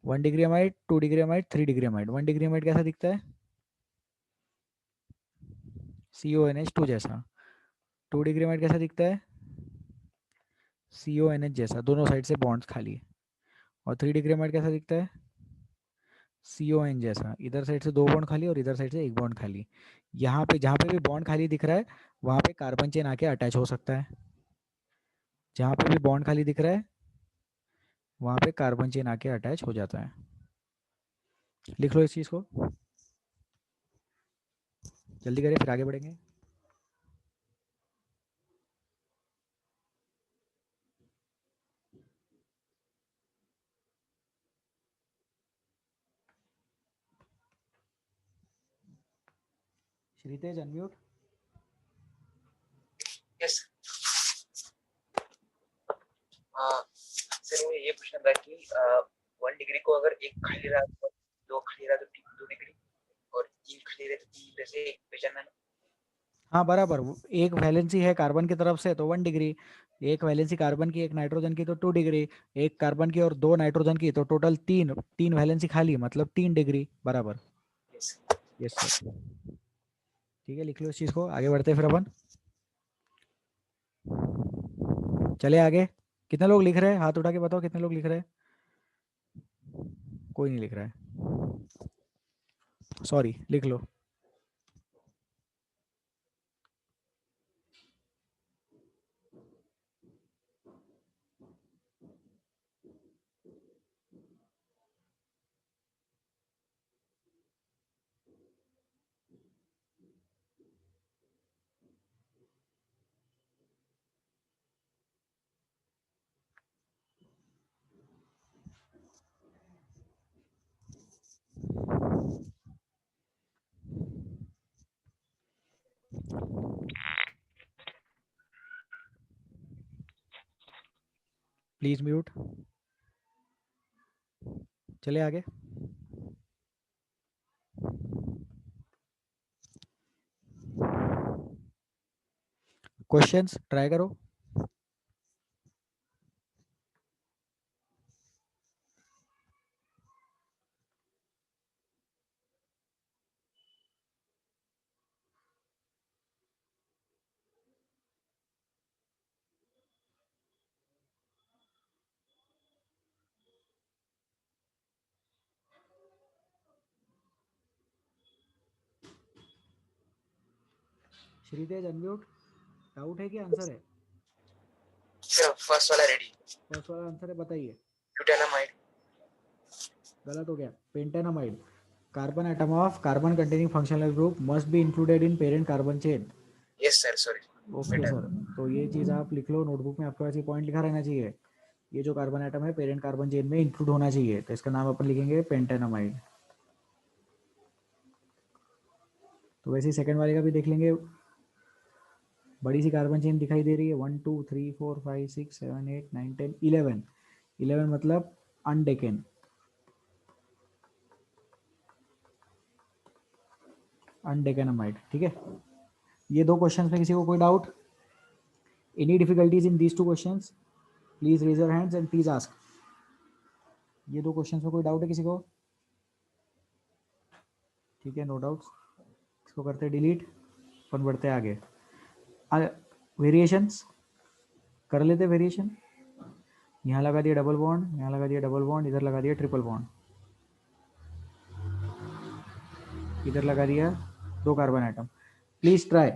1 degree amide, 2 degree amide, 3 degree amide. 1 degree amide कैसा दिखता है? CONH2 जैसा। 2 डिग्री अमाइड कैसा दिखता है? CONH जैसा, दोनों साइड से बॉन्ड्स खाली। और 3 डिग्री अमाइड कैसा दिखता है? CON जैसा, इधर साइड से 2 बॉन्ड खाली और इधर साइड से 1 बॉन्ड खाली। यहाँ पे जहाँ पे भी बॉन्ड खाली दिख रहा है वहाँ पे कार्बन चेन आके अटैच हो सकता है। जहाँ पे भी बॉन्ड खाली दिख रहा है वहाँ पे कार्बन चेन आके अटैच हो जाता है। लिख लो इस चीज़ को, जल्दी करें फिर आगे बढ़ेंगे। श्रीतेज अनम्यूट। यस सर, मुझे ये पूछना था कि 1 डिग्री को अगर एक खाली रहा तो 2 खाली रहा तो 2 डिग्री, और 3 खाली रहे तो 3, जैसे पहचानना ना। हाँ बराबर, एक वैलेंसी है कार्बन की तरफ से तो 1 डिग्री, एक वैलेंसी कार्बन की एक नाइट्रोजन की तो 2 डिग्री, एक कार्बन की और 2 नाइट्रोजन की तो टोटल 3 वैलेंसी खाली, मतलब 3 डिग्री बराबर। Yes yes sir. ठीक है, लिख लो इस चीज़ को, आगे बढ़ते हैं फिर अपन। चले आगे। कितने लोग लिख रहे हैं? हाथ उठा के बताओ कितने लोग लिख रहे हैं। कोई नहीं लिख रहा है, सॉरी, लिख लो। Please mute. चले आगे। क्वेश्चंस ट्राई करो। श्रीतेज अनम्यूट। डाउट है कि आंसर है? सर फर्स्ट वाला रेडी। फर्स्ट वाला आंसर है, बताइए। ग्लूटामाइड। गलत हो गया। Pentanamide, carbon atom of carbon containing functional group must be included in parent carbon chain. Yes sir, sorry. Okay sir, तो ये चीज़ आप लिख लो नोटबुक में, आपके पास ये पॉइंट लिखा रहना चाहिए। ये जो कार्बन एटम है पेरेंट कार्बन चेन में इंक्लूड होना चाहिए, तो इसका नाम अपन लिखेंगे पेंटानामाइड। तो वैसे ही सेकंड वाले का भी देख लेंगे। बड़ी सी कार्बन चेन दिखाई दे रही है, 1 2 3 4 5 6 7 8 9 10 11। 11 मतलब अनडेकेन। अनडेकेनामाइड, ठीक है। ये दो क्वेश्चंस में किसी को कोई doubt? Any difficulties in these two questions? Please raise your hands and please ask. ये दो क्वेश्चंस में कोई डाउट है किसी को? ठीक है, नो डाउट्स। इसको करते डिलीट, अपन बढ़ते आगे। वेरिएशंस कर लेते। वेरिएशन यहाँ लगा दिया डबल बॉन्ड, यहाँ लगा दिया डबल बॉन्ड, इधर लगा दिया ट्रिपल बॉन्ड, इधर लगा दिया दो carbon atom. Please try.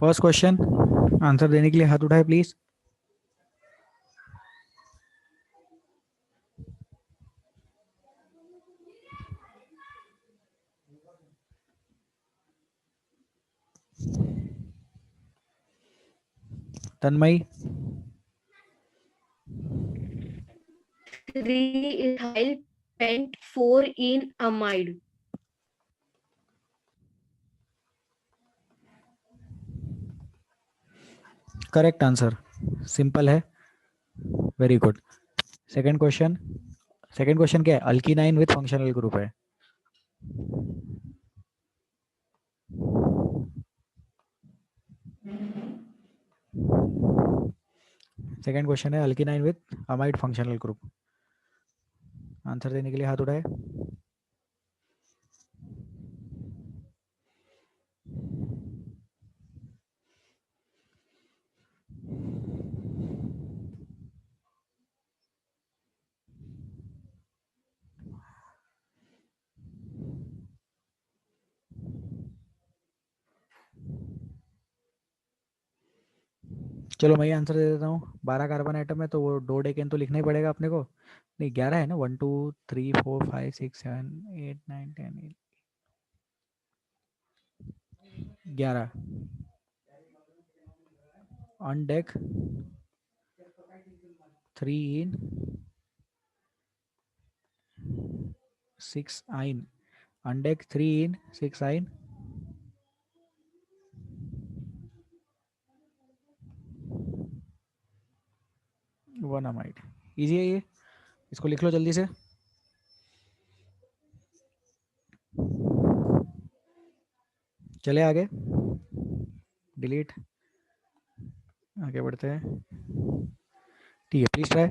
First question answer देने के लिए हाथ उठाए please. Tanmayi, 3-ethyl pent 4-ene amide. Correct answer, simple है, very good. Second question, second question क्या है? अल्कीनाइन विथ फंक्शनल ग्रुप है। सेकंड क्वेश्चन है alkenyne with amide functional group. Answer देने के लिए हाथ उठाए। चलो मैं ही आंसर दे देता हूँ। 12 कार्बन आइटम है तो वो डोडेकेन तो लिखना ही पड़ेगा अपने को। नहीं 11 है ना, 1 2 3 4 5 6 7 8 9 10 11 ऑन डेक 3 इन 6 आइन, ऑन डेक 3 इन 6 आइन, वन अमाइड। इजी है ये, इसको लिख लो जल्दी से। चले आगे, डिलीट, आगे बढ़ते हैं। ठीक है, please try.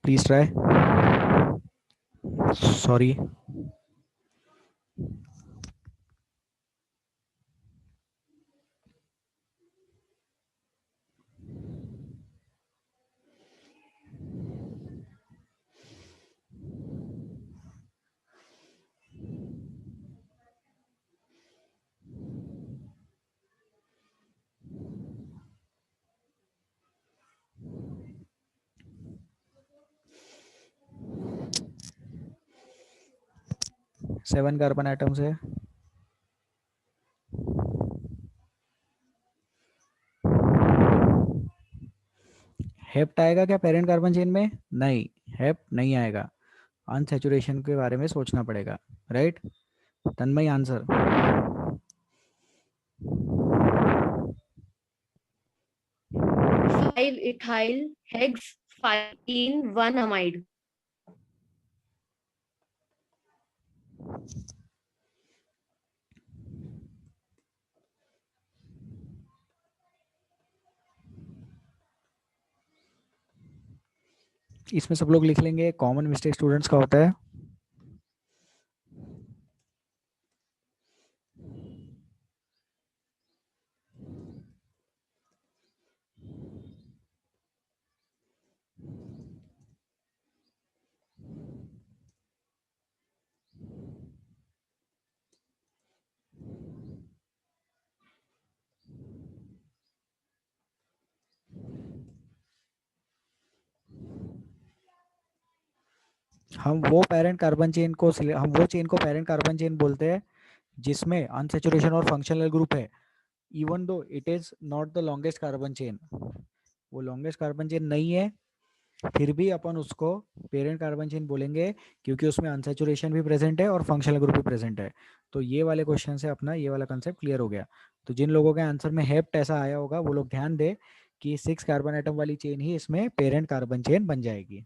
Please try. Sorry. Seven carbon atoms है। हेप्ट आएगा क्या पेरेंट कार्बन चेन में? नहीं, हेप्ट नहीं आएगा। अनसैचुरेशन के बारे में सोचना पड़ेगा, राइट? तन्मय आंसर। 5 ethyl hex 5 1 amide. इसमें सब लोग लिख लेंगे, कॉमन मिस्टेक स्टूडेंट्स का होता है। हम वो चेन को पेरेंट कार्बन चेन बोलते हैं जिसमें अनसैचुरेशन और फंक्शनल ग्रुप है, even though it is not the longest carbon chain. वो लॉन्गेस्ट कार्बन चेन नहीं है, फिर भी अपन उसको पेरेंट कार्बन चेन बोलेंगे क्योंकि उसमें अनसैचुरेशन भी प्रेजेंट है और फंक्शनल ग्रुप भी प्रेजेंट है। तो ये वाले क्वेश्चन से अपना ये वाला कंसेप्ट क्लियर हो गया। तो जिन लोगों के आंसर में हेप्ट ऐसा आया होगा वो लोग ध्यान दे कि 6 कार्बन एटम वाली चेन ही इसमें पेरेंट कार्बन चेन बन जाएगी।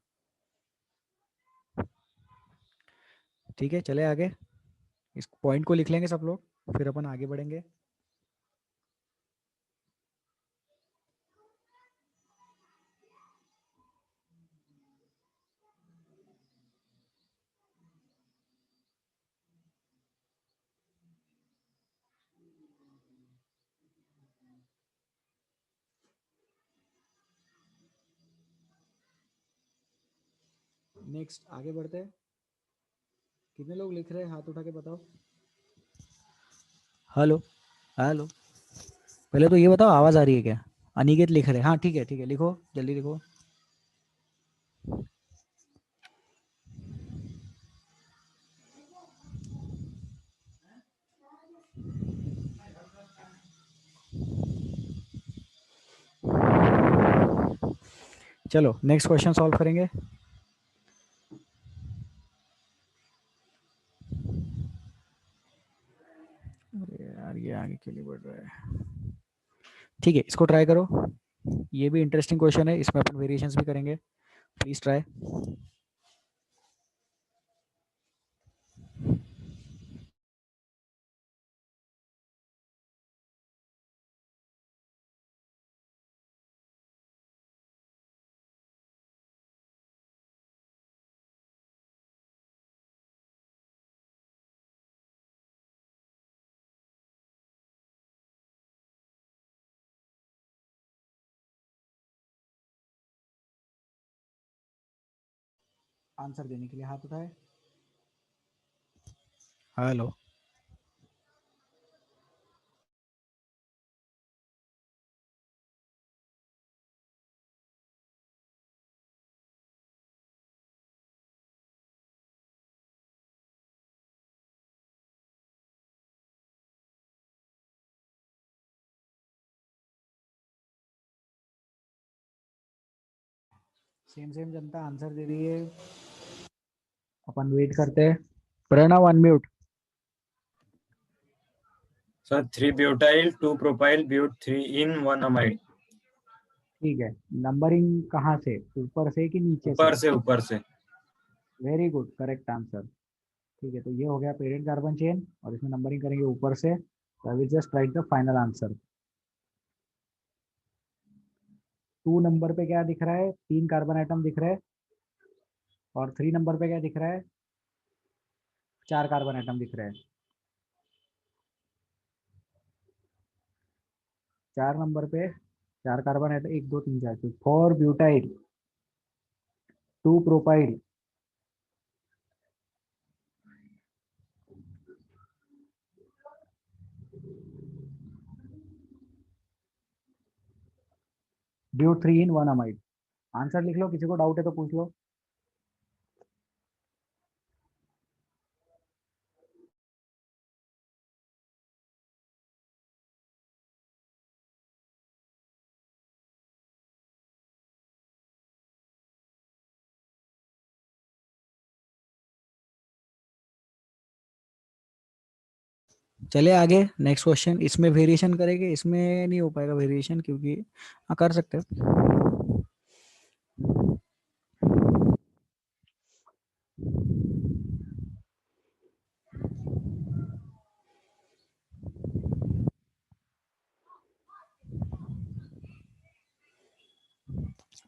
ठीक है, चले आगे। इस पॉइंट को लिख लेंगे सब लोग, फिर अपन आगे बढ़ेंगे। नेक्स्ट आगे बढ़ते हैं। कितने लोग लिख रहे हैं, हाथ उठा के बताओ। हेलो हेलो, पहले तो ये बताओ आवाज आ रही है क्या? अनिकेत लिख रहे हैं, हाँ ठीक है ठीक है, लिखो जल्दी लिखो। चलो नेक्स्ट क्वेश्चन सॉल्व करेंगे। अरे यार ये आगे क्यों नहीं बढ़ रहा है? ठीक है, इसको ट्राई करो। ये भी इंटरेस्टिंग क्वेश्चन है, इसमें अपन वेरिएशंस भी करेंगे। Please try. आंसर देने के लिए हाथ उठाए। हेलो, सेम सेम जनता आंसर दे रही है, अपन वेट करते हैं। Pranav unmute. Sir 3 butyl 2 propyl but 3 in 1 amide. ठीक है, नंबरिंग कहाँ से, ऊपर से कि नीचे से? ऊपर से। Very good, correct answer. ठीक है, तो ये हो गया पेरेंट कार्बन चेन और इसमें नंबरिंग करेंगे ऊपर से। तो I will just right the final answer. 2 number पे क्या दिख रहा है, 3 कार्बन आइटम दिख रहा है, और 3 नंबर पे क्या दिख रहा है, 4 कार्बन आइटम दिख रहे हैं। 4 नंबर पे 4 carbon atom, 1 2 3 4 4 butyl 2 propyl but 3 in 1 amide. Answer लिख लो, किसी को डाउट है तो पूछ लो। चले आगे, नेक्स्ट क्वेश्चन। इसमें वेरिएशन करेंगे, इसमें नहीं हो पाएगा वेरिएशन क्योंकि हाँ कर सकते हैं।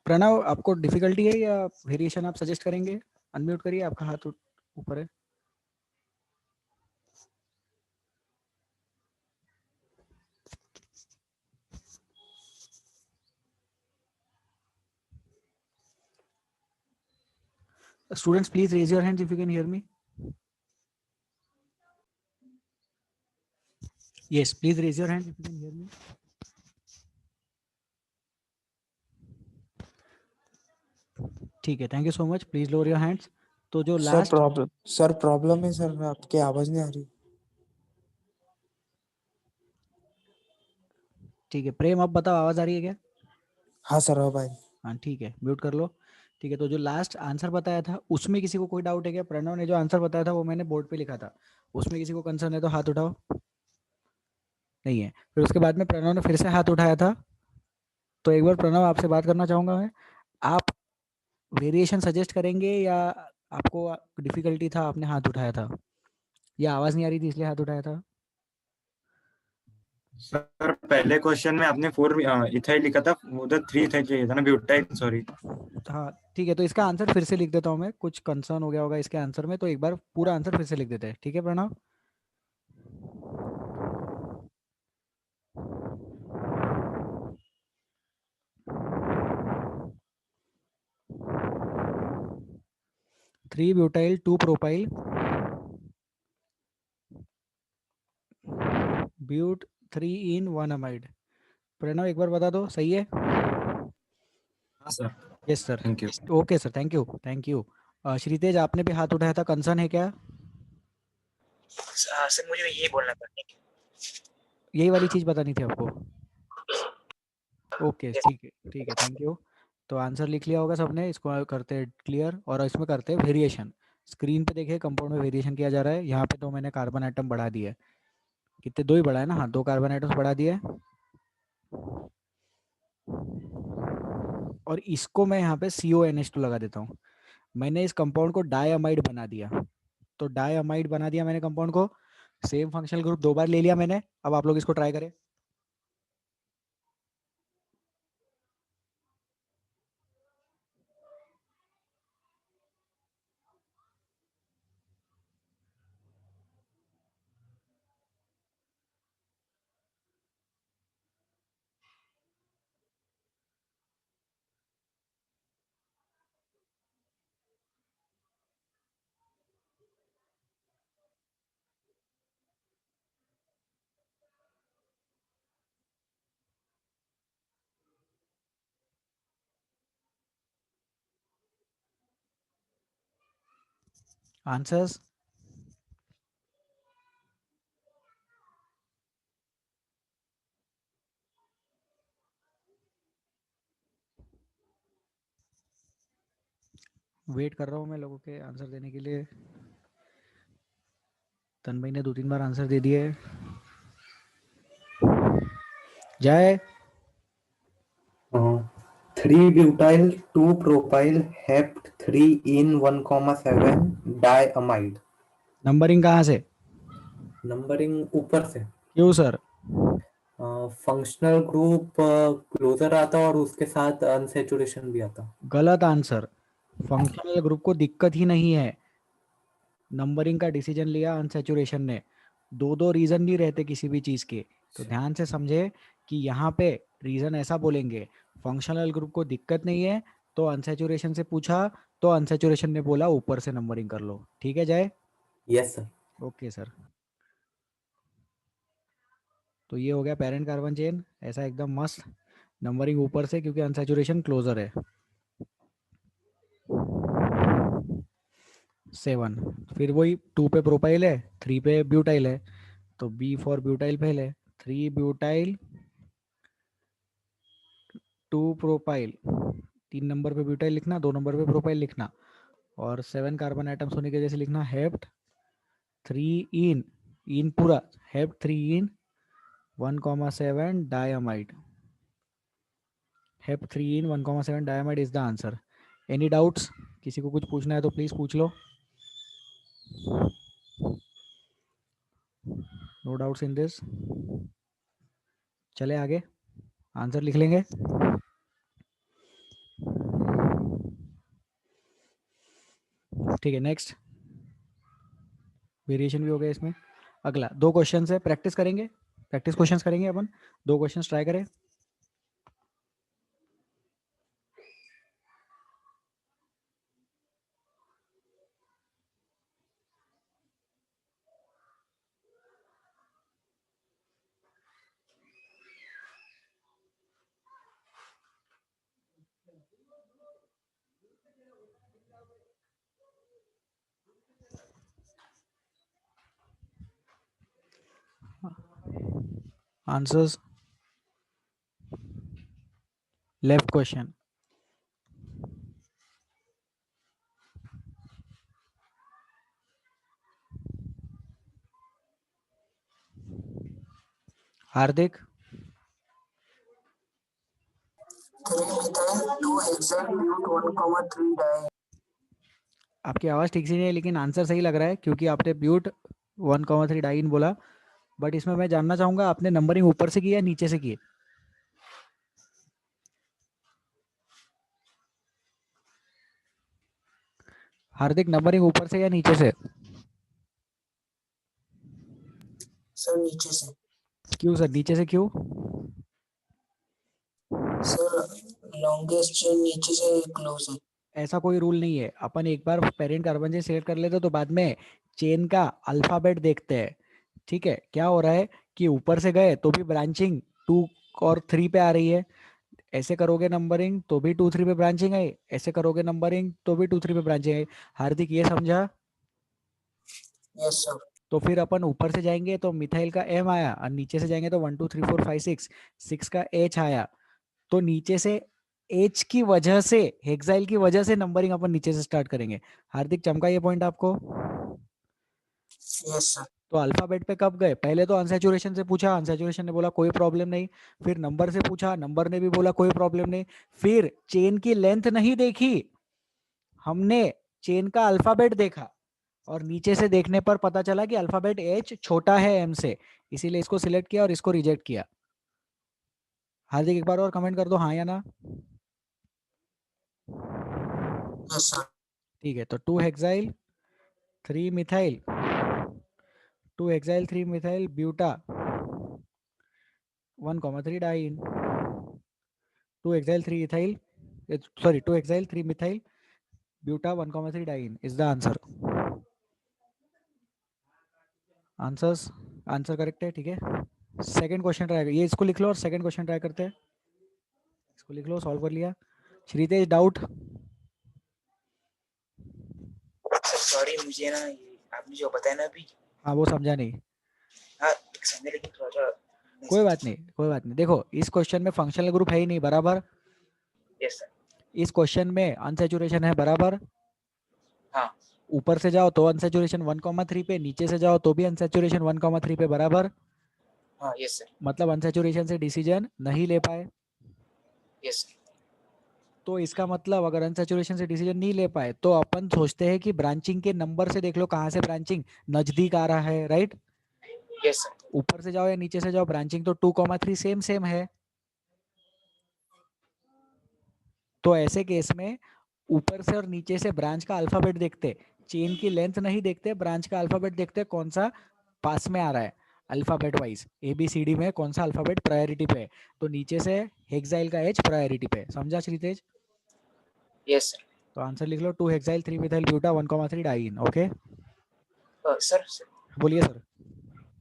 प्रणव आपको डिफिकल्टी है या वेरिएशन आप सजेस्ट करेंगे? अनम्यूट करिए, आपका हाथ ऊपर है। Students, please raise your hands if you can hear me. Yes, please raise your hands if you can hear me. ठीक है, thank you so much, please lower your hands. तो जो लास्ट सर प्रॉब्लम है sir, आपकी आवाज नहीं आ रही। ठीक है, प्रेम अब बताओ, आवाज आ रही है क्या? हाँ सर, अब भाई। हाँ ठीक है, म्यूट कर लो। ठीक है, तो जो लास्ट आंसर बताया था उसमें किसी को कोई डाउट है क्या? प्रणव ने जो आंसर बताया था वो मैंने बोर्ड पे लिखा था, उसमें किसी को कंसर्न है तो हाथ उठाओ। नहीं है। फिर उसके बाद में प्रणव ने फिर से हाथ उठाया था, तो एक बार प्रणव आपसे बात करना चाहूंगा मैं। आप वेरिएशन सजेस्ट करेंगे या आपको डिफिकल्टी था, आपने हाथ उठाया था, या आवाज नहीं आ रही थी इसलिए हाथ उठाया था? सर पहले क्वेश्चन में आपने 4 इथाइल लिखा था, उधर 3 इथाइल चाहिए था ना, ब्यूटाइल, सॉरी। हाँ ठीक है, तो इसका आंसर फिर से लिख देता हूँ मैं, कुछ कंसर्न हो गया होगा इसके आंसर में, तो एक बार पूरा आंसर फिर से लिख देते हैं। ठीक है Pranav? Three butyl 2 propyl but 3 in 1 amide. Pranav एक बार बता दो, सही है? हाँ सर, yes sir. Thank you. Okay sir, thank you thank you. Shritej आपने भी हाथ उठाया था, कंसर्न है क्या? सर मुझे यही बोलना था। यही वाली चीज बतानी थी आपको? ओके ठीक है ठीक है, थैंक यू। तो आंसर लिख लिया होगा सबने, इसको करते हैं क्लियर और इसमें करते हैं वेरिएशन। स्क्रीन पे देखिए, कंपाउंड में वेरिएशन किया जा रहा है। यहाँ पे तो मैंने कार्बन आइटम बढ़ा दिया है, कितने, 2 ही बढ़ा है ना? हाँ, 2 कार्बन आइटम्स बढ़ा दिए हैं। और इसको मैं यहाँ पे CONH2 लगा देता हूँ। मैंने इस कंपाउंड को डायअमाइड बना दिया, तो डायअमाइड बना दिया मैंने कंपाउंड को। सेम फंक्शनल ग्रुप 2 बार ले लिया मैंने। अब आप लोग इसको ट्राई करें। आंसर्स? वेट कर रहा हूँ मैं लोगों के आंसर देने के लिए। तन्मय ने 2-3 बार आंसर दे दिए। जय 3-butyl 2-propyl hept 3-in-1,7 diamide. Numbering कहाँ से? नंबरिंग ऊपर से। क्यों सर? फंक्शनल ग्रुप क्लोजर आता और उसके साथ अनसैचुरेशन भी आता। गलत आंसर। फंक्शनल ग्रुप को दिक्कत ही नहीं है, नंबरिंग का डिसीजन लिया अनसैचुरेशन ने। दो दो रीजन नहीं रहते किसी भी चीज के, तो ध्यान से समझे कि यहाँ पे रीजन ऐसा बोलेंगे, फंक्शनल ग्रुप को दिक्कत नहीं है तो अनसैचुरेशन से पूछा तो अनसैचुरेशन ने बोला ऊपर से नंबरिंग कर लो। ठीक है जय? Yes sir. Okay sir. तो ये हो गया पेरेंट कार्बन चेन, ऐसा एकदम मस्त, नंबरिंग ऊपर से क्योंकि अनसैचुरेशन क्लोजर है। 7 फिर वही 2 पे प्रोपाइल है, 3 पे ब्यूटाइल है, तो बी फॉर ब्यूटाइल पहले, 3 ब्यूटाइल 2 प्रोपाइल, 3 नंबर पे ब्यूटाइल लिखना, 2 नंबर पे प्रोपाइल लिखना, और 7 कार्बन आइटम्स होने के जैसे लिखना हेप्ट 3 इन पूरा hept 3 en 1,7 diamide, hept 3 en 1,7 diamide is the answer. Any doubts? किसी को कुछ पूछना है तो प्लीज पूछ लो। No doubts in this? चले आगे, आंसर लिख लेंगे। ठीक है नेक्स्ट, वेरिएशन भी हो गया इसमें। अगला 2 क्वेश्चन है, प्रैक्टिस करेंगे, प्रैक्टिस क्वेश्चंस करेंगे अपन। 2 क्वेश्चंस ट्राई करें। Answers, left question. Hardik 3-methyl 2-hexane-bute 1,3 आपकी आवाज ठीक से नहीं है लेकिन आंसर सही लग रहा है क्योंकि आपने ब्यूट 1,3 डाइन बोला, बट इसमें मैं जानना चाहूंगा आपने नंबरिंग ऊपर से की या नीचे से की? हार्दिक नंबरिंग ऊपर से या नीचे से? सर नीचे से। क्यों सर, नीचे से क्यों? सर लॉन्गेस्ट चेन नीचे से क्लोज है। ऐसा कोई रूल नहीं है, अपन एक बार पेरेंट कार्बन चेन सिलेक्ट कर लेते तो बाद में चेन का अल्फाबेट देखते हैं। ठीक है, क्या हो रहा है कि ऊपर से गए तो भी ब्रांचिंग 2 और 3 पे आ रही है, ऐसे करोगे नंबरिंग तो भी 2 3 पे ब्रांचिंग है, ऐसे करोगे नंबरिंग तो भी 2 3 पे ब्रांचिंग है। हार्दिक ये समझा? Yes sir. तो फिर अपन ऊपर से जाएंगे तो मिथाइल का एम आया और नीचे से जाएंगे तो 1 2 3 4 5 6 का एच आया, तो नीचे से एच की वजह से, हेक्साइल की वजह से नंबरिंग अपन नीचे से स्टार्ट करेंगे। हार्दिक चमका ये पॉइंट आपको? Yes sir. तो अल्फाबेट पे कब गए? पहले तो अनसैचुरेशन से पूछा, अनसैचुरेशन ने बोला कोई प्रॉब्लम नहीं, फिर नंबर से पूछा, नंबर ने भी बोला कोई प्रॉब्लम नहीं, फिर चेन की लेंथ नहीं देखी हमने, चेन का अल्फाबेट देखा और नीचे से देखने पर पता चला कि अल्फाबेट एच छोटा है एम से, इसीलिए इसको सिलेक्ट किया और इसको रिजेक्ट किया। हार्दिक एक बार और कमेंट कर दो हाँ या ना। Yes sir. ठीक है, तो 2 hexyl 3 methyl 2 hexyl 3 methyl buta 1,3 diene 2 hexyl 3 ethyl, sorry 2 hexyl 3 methyl buta 1,3 diene is the answer. Answers, answer correct है। ठीक है, सेकंड क्वेश्चन ट्राई, ये इसको लिख लो और सेकंड क्वेश्चन ट्राई करते हैं। इसको लिख लो, सॉल्व कर लिया। श्रीतेज डाउट? सॉरी मुझे ना ये आपने जो बताया ना अभी, हाँ वो समझा नहीं। हाँ समझा लेकिन थोड़ा कोई बात नहीं, कोई बात नहीं। देखो इस क्वेश्चन में फंक्शनल ग्रुप है ही नहीं, बराबर? Yes sir. इस क्वेश्चन में अनसैचुरेशन है, बराबर? हाँ। ऊपर से जाओ तो अनसैचुरेशन 1,3 पे, नीचे से जाओ तो भी अनसैचुरेशन 1,3 पे, बराबर। हाँ यस सर, मतलब अनसैचुरेशन से डिसीजन नहीं ले पाए। यस सर, तो इसका मतलब अगर अनसैचुरेशन से डिसीजन नहीं ले पाए तो अपन सोचते हैं कि ब्रांचिंग के नंबर से देख लो कहाँ से ब्रांचिंग नजदीक आ रहा है, राइट। यस सर, ऊपर से जाओ या नीचे से जाओ, ब्रांचिंग तो 2,3 सेम सेम है। तो ऐसे केस में ऊपर से और नीचे से ब्रांच का अल्फाबेट देखते, चेन की लेंथ नहीं देखते, ब्रांच का अल्फाबेट देखते कौन सा पास में आ रहा है अल्फाबेट वाइज, ABCD में कौन सा अल्फाबेट प्रायोरिटी पे है। तो नीचे से हेक्साइल का एच प्रायोरिटी पे, समझा श्रीतेज। Yes sir. तो आंसर लिख लो 2 hexyl 3 methyl buta 1,3 diene. Okay sir बोलिए सर।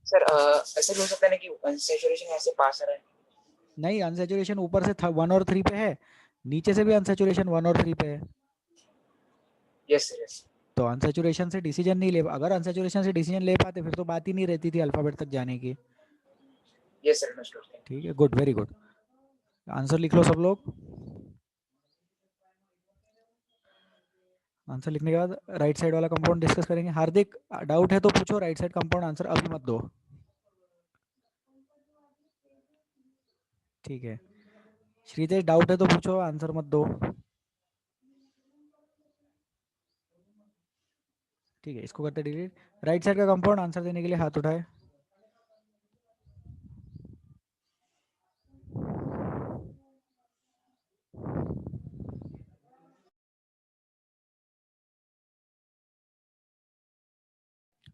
सर ऐसा भी हो सकता है ना कि अनसैचुरेशन ऐसे पास आ रहा है। नहीं, अनसैचुरेशन ऊपर से 1 और 3 पे है, नीचे से भी अनसैचुरेशन 1 और 3 पे है। Yes sir, yes. तो अनसैचुरेशन से डिसीजन नहीं ले, अगर अनसैचुरेशन से डिसीजन ले पाते फिर तो बात ही नहीं रहती थी अल्फाबेट तक जाने की। Yes sir, understood. ठीक है, गुड, वेरी गुड। आंसर लिख लो सब लोग। आंसर लिखने के बाद राइट साइड वाला कंपाउंड डिस्कस करेंगे। हार्दिक, डाउट है तो पूछो, राइट साइड कंपाउंड आंसर अभी मत दो। ठीक है, श्रीतेज डाउट है तो पूछो, आंसर मत दो। ठीक है, इसको करते डिलीट। राइट साइड का कंपाउंड आंसर देने के लिए हाथ उठाए।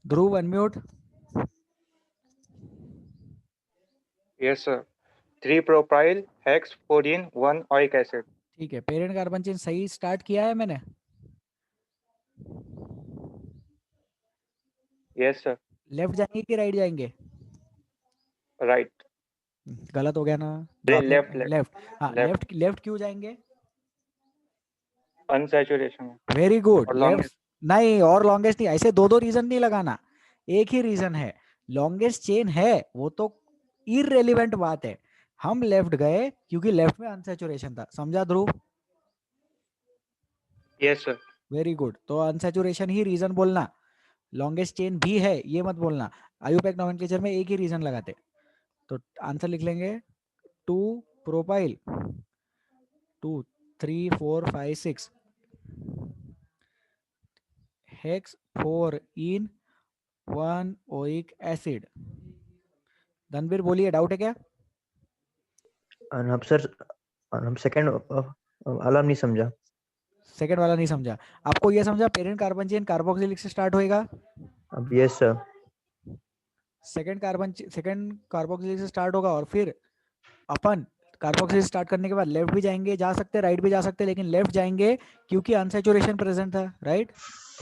Dhruv unmute. Yes, sir. 3-propyl hex 14 1-oic acid. ठीक है, पेरेंट कार्बन चेन सही स्टार्ट किया है मैंने। Yes, sir. लेफ्ट जाएंगे कि राइट जाएंगे? Right. गलत हो गया ना। Left, left, लेफ्ट, हाँ left. लेफ्ट, लेफ्ट क्यों जाएंगे? Unsaturation. वेरी गुड, और लेफ्ट longest. नहीं और लॉन्गेस्ट नहीं, ऐसे दो दो रीजन नहीं लगाना, एक ही रीजन है। लॉन्गेस्ट चेन है वो तो इररेलेवेंट बात है, हम लेफ्ट गए क्योंकि लेफ्ट में अनसैचुरेशन था, समझा ध्रुव? Yes, sir. वेरी गुड, तो अनसैचुरेशन ही रीजन बोलना, लॉन्गेस्ट चेन भी है ये मत बोलना। आयुपैक नोमेनक्लेचर में एक ही रीजन लगाते। तो आंसर लिख लेंगे 2 प्रोपाइल 2 3 4 5 6 हेक्स 4 इन 1 ओइक एसिड। धनवीर बोलिए, डाउट है क्या? अनहब सर, हम सेकंड वाला नहीं समझा। सेकंड वाला नहीं समझा, आपको ये समझा पेरेंट कार्बन चेन कार्बोक्सिलिक से स्टार्ट होएगा। अब यस सर। सेकंड कार्बोक्सिलिक से स्टार्ट होगा और फिर अपन कार्बोक्सिलिक स्टार्ट करने के बाद लेफ्ट भी जाएंगे, जा सकते राइट भी जा सकते, लेकिन लेफ्ट जाएंगे क्योंकि अनसैचुरेशन प्रेजेंट था, राइट।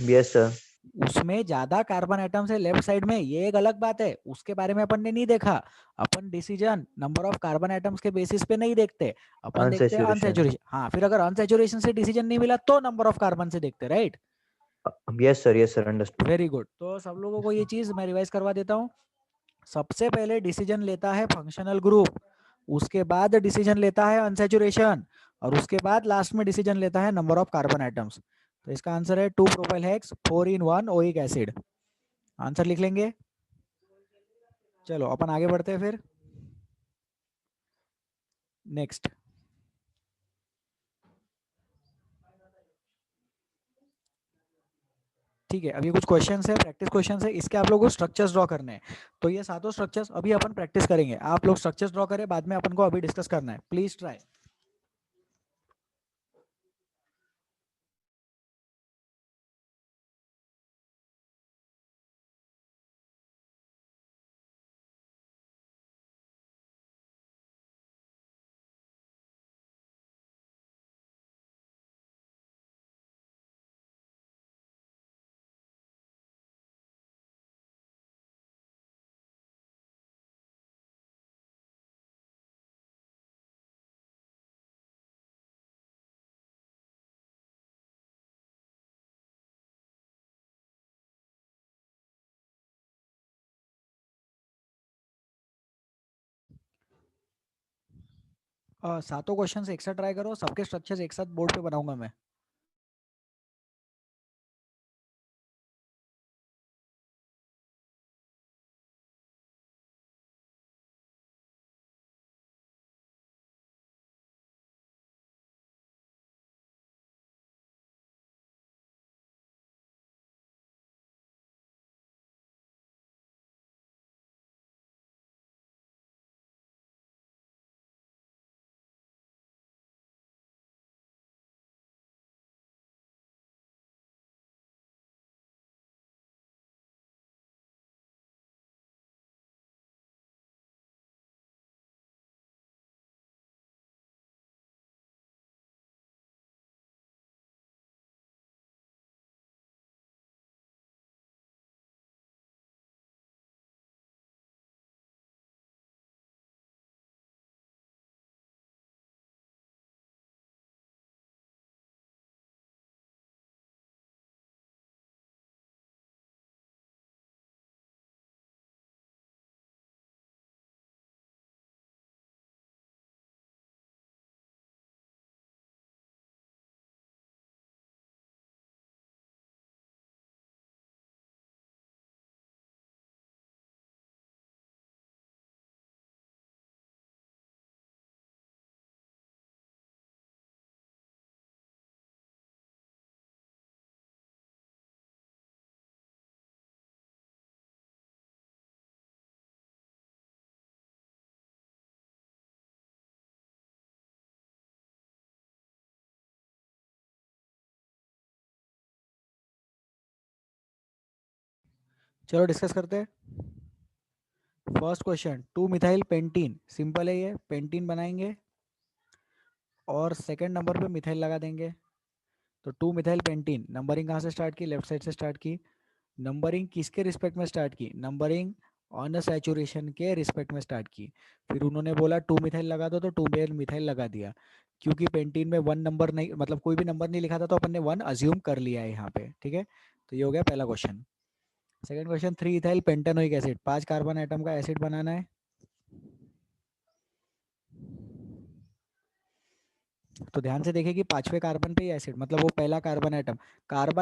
Yes sir. उसमें ज्यादा कार्बन एटम्स है लेफ्ट साइड में, ये एक अलग बात है, उसके बारे में अपन ने नहीं देखा। अपन decision number of carbon atoms के बेसिस पे नहीं देखते, अपन देखते हैं अनसैचुरेशन। अनसैचुरेशन। हाँ, फिर अगर अनसैचुरेशन से डिसीजन नहीं मिला तो नंबर ऑफ कार्बन से देखते, right. Yes sir, understood. Very good, तो सब लोगों को ये चीज मैं रिवाइज करवा देता हूँ। सबसे पहले डिसीजन लेता है फंक्शनल ग्रुप, उसके बाद डिसीजन लेता है अनसैचुरेशन, और उसके बाद लास्ट में डिसीजन लेता है नंबर ऑफ कार्बन एटम्स। तो इसका आंसर है 2 प्रोपाइल हेक्स 4 इन 1 ओइक एसिड। आंसर लिख लेंगे। चलो अपन आगे बढ़ते हैं फिर नेक्स्ट। ठीक है, अभी कुछ क्वेश्चंस है, प्रैक्टिस क्वेश्चंस है, इसके आप लोगों को स्ट्रक्चर्स ड्रॉ करने हैं। तो ये सातों स्ट्रक्चर्स अभी अपन प्रैक्टिस करेंगे, आप लोग स्ट्रक्चर्स ड्रॉ करें, बाद में अपन को अभी डिस्कस करना है, प्लीज ट्राई। सातों क्वेश्चंस एक साथ ट्राई करो, सबके स्ट्रक्चर्स एक साथ बोर्ड पे बनाऊंगा मैं। चलो डिस्कस करते हैं। First question, 2 methyl pentene, simple है ये, पेंटीन बनाएंगे और सेकंड नंबर पे मिथाइल लगा देंगे। तो 2 मिथाइल पेंटीन, नंबरिंग कहाँ से स्टार्ट की, लेफ्ट साइड से स्टार्ट की। नंबरिंग किसके रिस्पेक्ट में स्टार्ट की, नंबरिंग ऑन सैचुरेशन के रिस्पेक्ट में स्टार्ट की। फिर उन्होंने बोला 2 मिथाइल लगा दो, तो 2 मिथाइल लगा दिया। क्योंकि पेंटीन में 1 नंबर नहीं, मतलब कोई भी नंबर नहीं लिखा था, तो अपन ने 1 अज्यूम कर लिया है यहाँ पे, ठीक है। तो ये हो गया पहला question. Second question, 3 ethyl pentanoic acid, 5 carbon atom का एसिड बनाना है। तो ध्यान से देखिए कि 5वें कार्बन पे एसिड, मतलब वो पहला carbon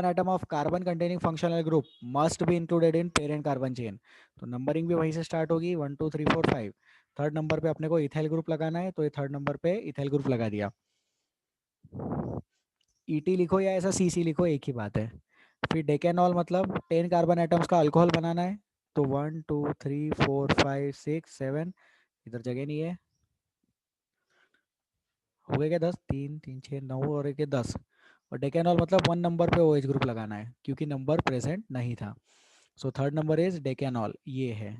atom of carbon containing functional group must be included in parent carbon chain. तो नंबरिंग भी वहीं से स्टार्ट होगी, 1 2 3 4 5। थर्ड नंबर पे अपने को इथाइल ग्रुप लगाना है, तो ये थर्ड नंबर पे इथाइल ग्रुप लगा दिया। ईटी लिखो या ऐसा सीसी लिखो, एक ही बात है। फिर डेकेनॉल मतलब 10 कार्बन एटम्स का अल्कोहल बनाना है। तो 1 2 3 4 5 6 7, इधर जगह नहीं है, हो गए क्या 10, 3 3 6 9 और एक 10। और डेकेनॉल मतलब 1 नंबर पे OH ग्रुप लगाना है, क्योंकि नंबर प्रेजेंट नहीं था। सो थर्ड नंबर इज डेकेनॉल, ये है।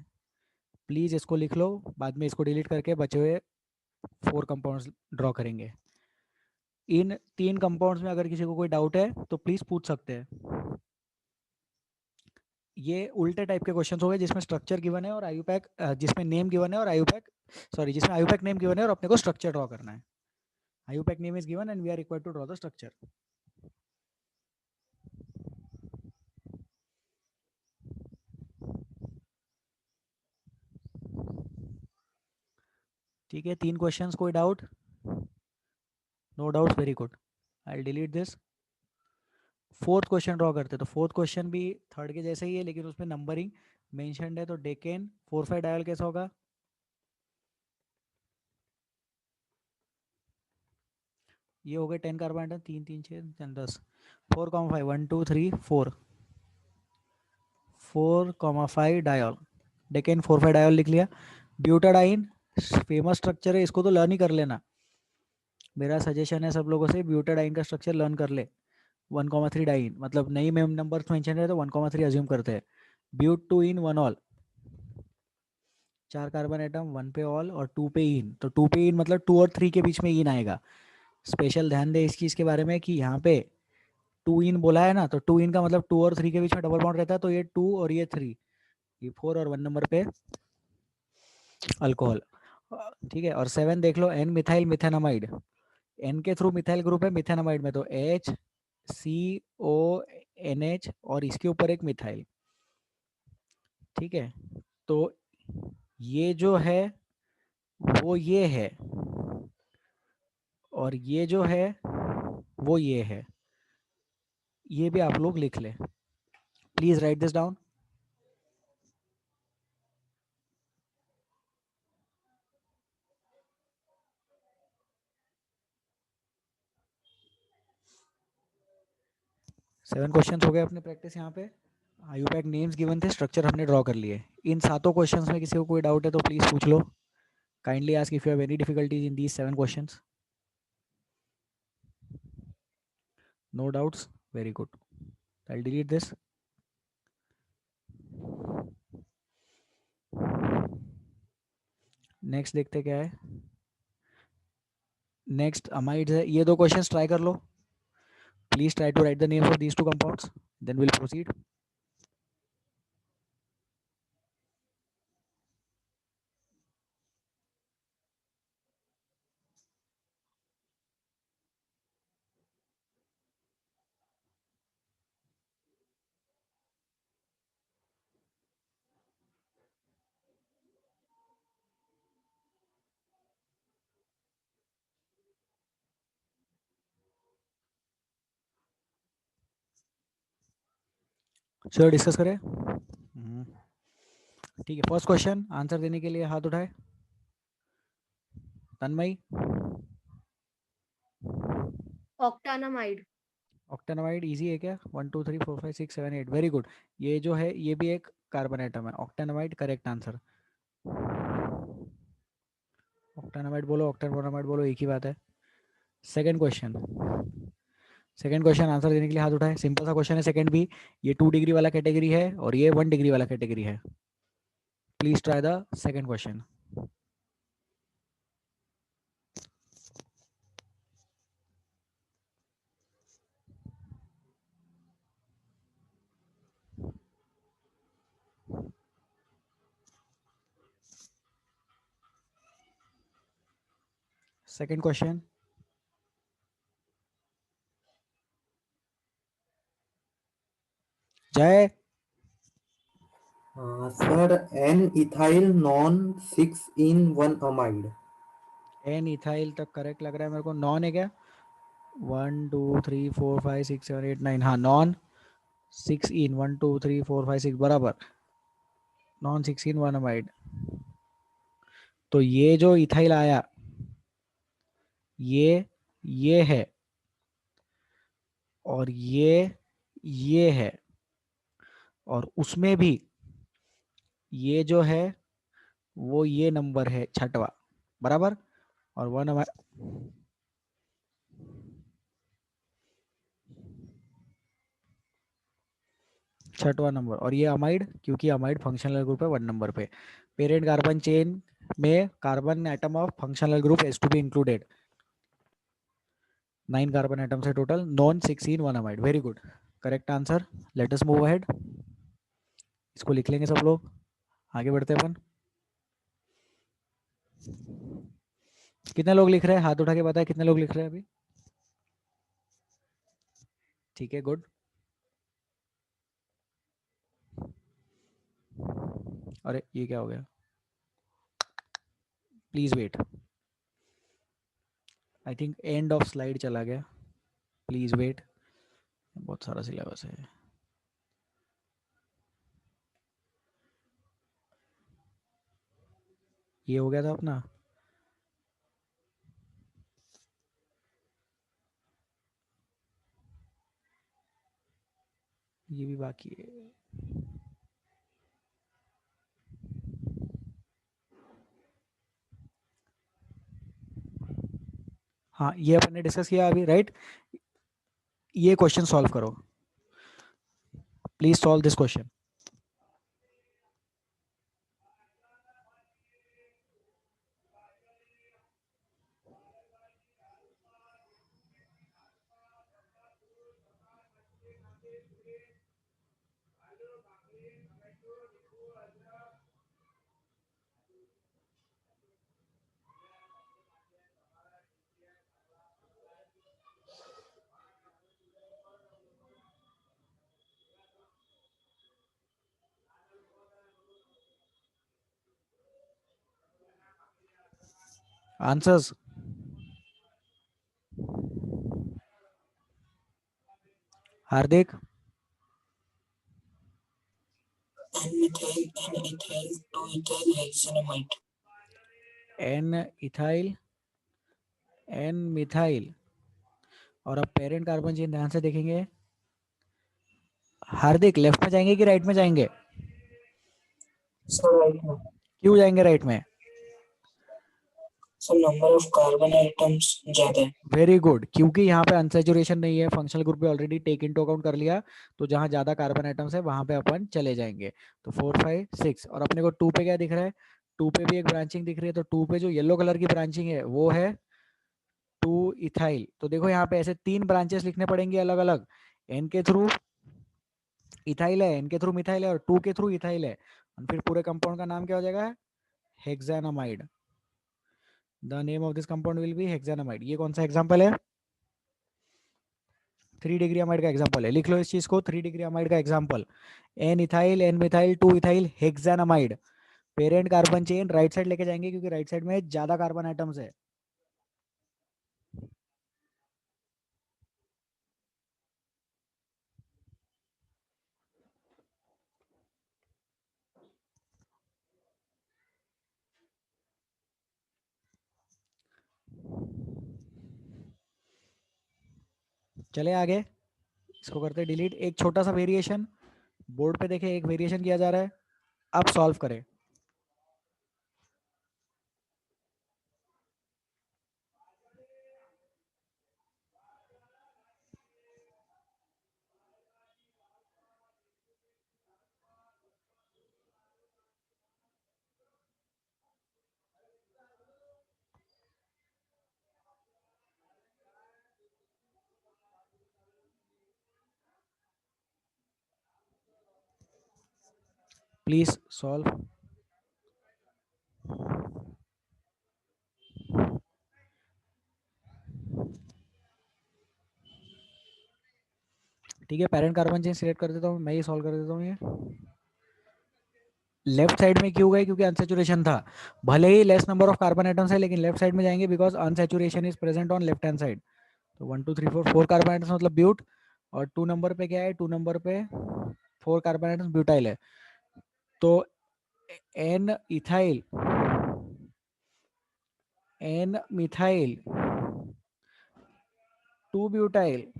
प्लीज़ इसको लिख लो, बाद में इसको डिलीट करके बचे हुए 4 कंपाउंड्स ड्रॉ करेंगे। इन 3 कंपाउंड्स में अगर किसी को कोई डाउट है तो प्लीज़ पूछ सकते हैं। ये उल्टे टाइप के क्वेश्चंस हो गए, जिसमें स्ट्रक्चर गिवन है और आयुपैक, जिसमें नेम गिवन है और आयुपैक, सॉरी, जिसमें आयुपैक नेम गिवन है और अपने को स्ट्रक्चर ड्रॉ करना है। IUPAC name is given and we are required to draw the structure. ठीक है, 3 क्वेश्चंस, कोई doubt? No doubt, very good. I delete this. Fourth question draw करते, तो फोर्थ क्वेश्चन भी थर्ड के जैसे ही है, लेकिन उसमें नंबरिंग मेंशन्ड है। तो डेकेन 4 5 डायल कैसा होगा, ये हो गए 10 कार्बन, 3 3 6 10, 4,5 1 2 3 4 4,5 डायल, डेकेन 4 5 डायल लिख लिया। ब्यूटाडाइन फेमस स्ट्रक्चर है, इसको तो लर्न ही कर लेना। मेरा सजेशन है सब लोगों से, ब्यूटाडाइन का स्ट्रक्चर लर्न कर ले। 1,3 डाइन, मतलब नई में नंबर मेंशन है तो 1,3 अज्यूम करते हैं। But 2 ene 1 ol, 4 carbon atom, 1 पे ऑल और 2 पे इन। तो 2 पे इन मतलब 2 और 3 के बीच में इन आएगा। स्पेशल ध्यान दे इस चीज़ के बारे में कि यहाँ पे 2 इन बोला है ना, तो 2 इन का मतलब 2 और 3 के बीच में डबल बॉन्ड रहता है। तो ये 2 और ये 3, ये 4 और 1 नंबर पे अल्कोहल, ठीक है। और 7 देख लो, एन मिथाइल मिथेनामाइड, एन के थ्रू मिथाइल ग्रुप है मिथेनामाइड में, तो HCONH और इसके ऊपर एक मिथाइल, ठीक है। तो ये जो है वो ये है, और ये जो है वो ये है। ये भी आप लोग लिख लें, please right this down. Seven questions हो गए अपने प्रैक्टिस यहाँ पे। आयुपैक नेम्स गिवन थे, स्ट्रक्चर हमने ड्रॉ कर लिए। इन 7 क्वेश्चंस में किसी को कोई डाउट है तो प्लीज पूछ लो। Kindly ask if you have any difficulties in these 7 questions. No doubts, very good. I delete this. Next देखते क्या है। नेक्स्ट अमाइड्स है, ये 2 क्वेश्चंस ट्राई कर लो। Please try to write the names of these 2 compounds, then will proceed. चलो discuss करें। ठीक है, फर्स्ट क्वेश्चन आंसर देने के लिए हाथ उठाए। तन्मयी, ऑक्टानामाइड। ऑक्टेनोमाइड इजी है क्या? 1 2 3 4 5 6 7 8, वेरी गुड। ये जो है ये भी एक कार्बन एटम है, ऑक्टेनोमाइड करेक्ट आंसर। ऑक्टेनोमाइड बोलो ऑक्टेनोमाइड बोलो, एक ही बात है। Second question, second question answer देने के लिए हाथ उठाए, सिंपल सा क्वेश्चन है सेकंड भी, ये 2 डिग्री वाला कैटेगरी है और ये 1 डिग्री वाला कैटेगरी है। Please try the second question. Second question, जय। Sir N ethyl non 6 ene 1 amide. N ethyl तक करेक्ट लग रहा है मेरे को। नॉन है क्या? 1 2 3 4 5 6 7 8 9, हाँ नॉन 6 इन 1 2 3 4 5 6 बराबर, नॉन 6 इन 1 अमाइड। तो ये जो इथाइल आया ये है और ये है, और उसमें भी ये जो है वो ये नंबर है छठवा, बराबर। और 1 अमाइड, छठवां नंबर, और ये अमाइड, क्योंकि अमाइड फंक्शनल ग्रुप है 1 नंबर पे। पेरेंट कार्बन चेन में carbon atom of functional group has to be included. 9 carbon atoms है total, non 6 ene 1 amide. Very good, correct answer. Let us move ahead. इसको लिख लेंगे सब लोग, आगे बढ़ते हैं अपन। कितने लोग लिख रहे हैं? हाथ उठा के बताए कितने लोग लिख रहे हैं अभी। ठीक है, गुड। अरे ये क्या हो गया? Please wait, I think end of slide चला गया। प्लीज वेट, बहुत सारा सिलेबस है। ये हो गया था अपना। ये भी बाकी है। हाँ, ये अपन ने डिस्कस किया अभी, राइट। ये क्वेश्चन सॉल्व करो, please solve this question. Answers, Hardik. N ethyl, 2 ethyl hexenamide. N ethyl, N methyl, और अब पेरेंट कार्बन चेन ध्यान से देखेंगे। हार्दिक, लेफ्ट में जाएंगे कि राइट में जाएंगे? So right now, क्यों जाएंगे राइट में? so number of carbon atoms ज्यादा है। वेरी गुड, क्योंकि यहाँ पे अनसेचुरेशन नहीं है, फंक्शनल ग्रुप पे ऑलरेडी टेक इनटू अकाउंट कर लिया, तो जहाँ ज्यादा कार्बन एटम्स है वहां पे अपन चले जाएंगे। तो 4 5 6, और अपने को 2 पे क्या दिख रहा है? 2 पे भी एक ब्रांचिंग दिख रही है, तो 2 पे जो येलो कलर की ब्रांचिंग है वो है 2 इथाइल। तो देखो यहाँ पे ऐसे 3 ब्रांचेस लिखने पड़ेंगे अलग अलग। एन के थ्रू इथाइल है, एन के थ्रू मिथाइल है, और 2 के थ्रू इथाइल है, और फिर पूरे कंपाउंड का नाम क्या हो जाएगा? Hexanamide. The name of this compound will be hexanamide. ये कौन सा एग्जांपल है? 3 डिग्री अमाइड का एग्जांपल है। लिख लो इस चीज को, 3 डिग्री अमाइड का example. N ethyl, N methyl, 2 ethyl hexanamide. Parent carbon chain right side लेके जाएंगे, क्योंकि राइट साइड में ज्यादा कार्बन आइटम्स है। चले आगे, इसको करते डिलीट। एक छोटा सा वेरिएशन बोर्ड पे देखे, एक वेरिएशन किया जा रहा है। अब सॉल्व करें। Please solve. ठीक है, पेरेंट कार्बन चेन सिलेक्ट कर देता हूँ, मैं ये सॉल्व कर देता हूँ। ये लेफ्ट साइड में क्यों गए? क्योंकि अनसेचुरेशन था। भले ही less number of carbon atoms है, लेकिन लेफ्ट साइड में जाएंगे because unsaturation is present on left hand side. तो 1 2 3 4 4 कार्बन एटम्स मतलब ब्यूट, और 2 नंबर पे क्या है? 2 नंबर पे 4 कार्बन एटम्स ब्यूटाइल है। तो N ethyl, N methyl, 2 butyl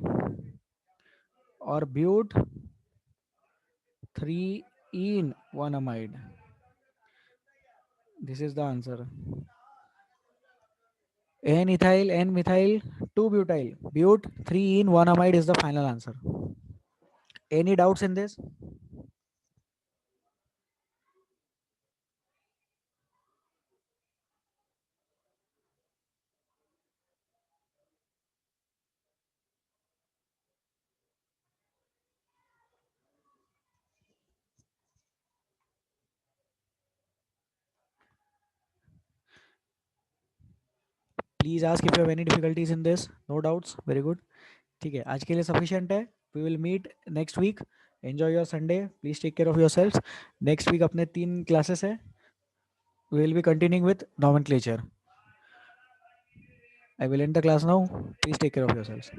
और but 3 in 1 amide. This is the answer. N ethyl, N methyl, 2 butyl, but 3 in 1 amide is the final answer. Any doubts in this? Please ask if you have any difficulties in this. No doubts. Very good. ठीक है, आज के लिए sufficient है. We will meet next week. Enjoy your Sunday. Please take care of yourselves. Next week अपने 3 classes है. We will be continuing with nomenclature. I will end the class now. Please take care of yourselves.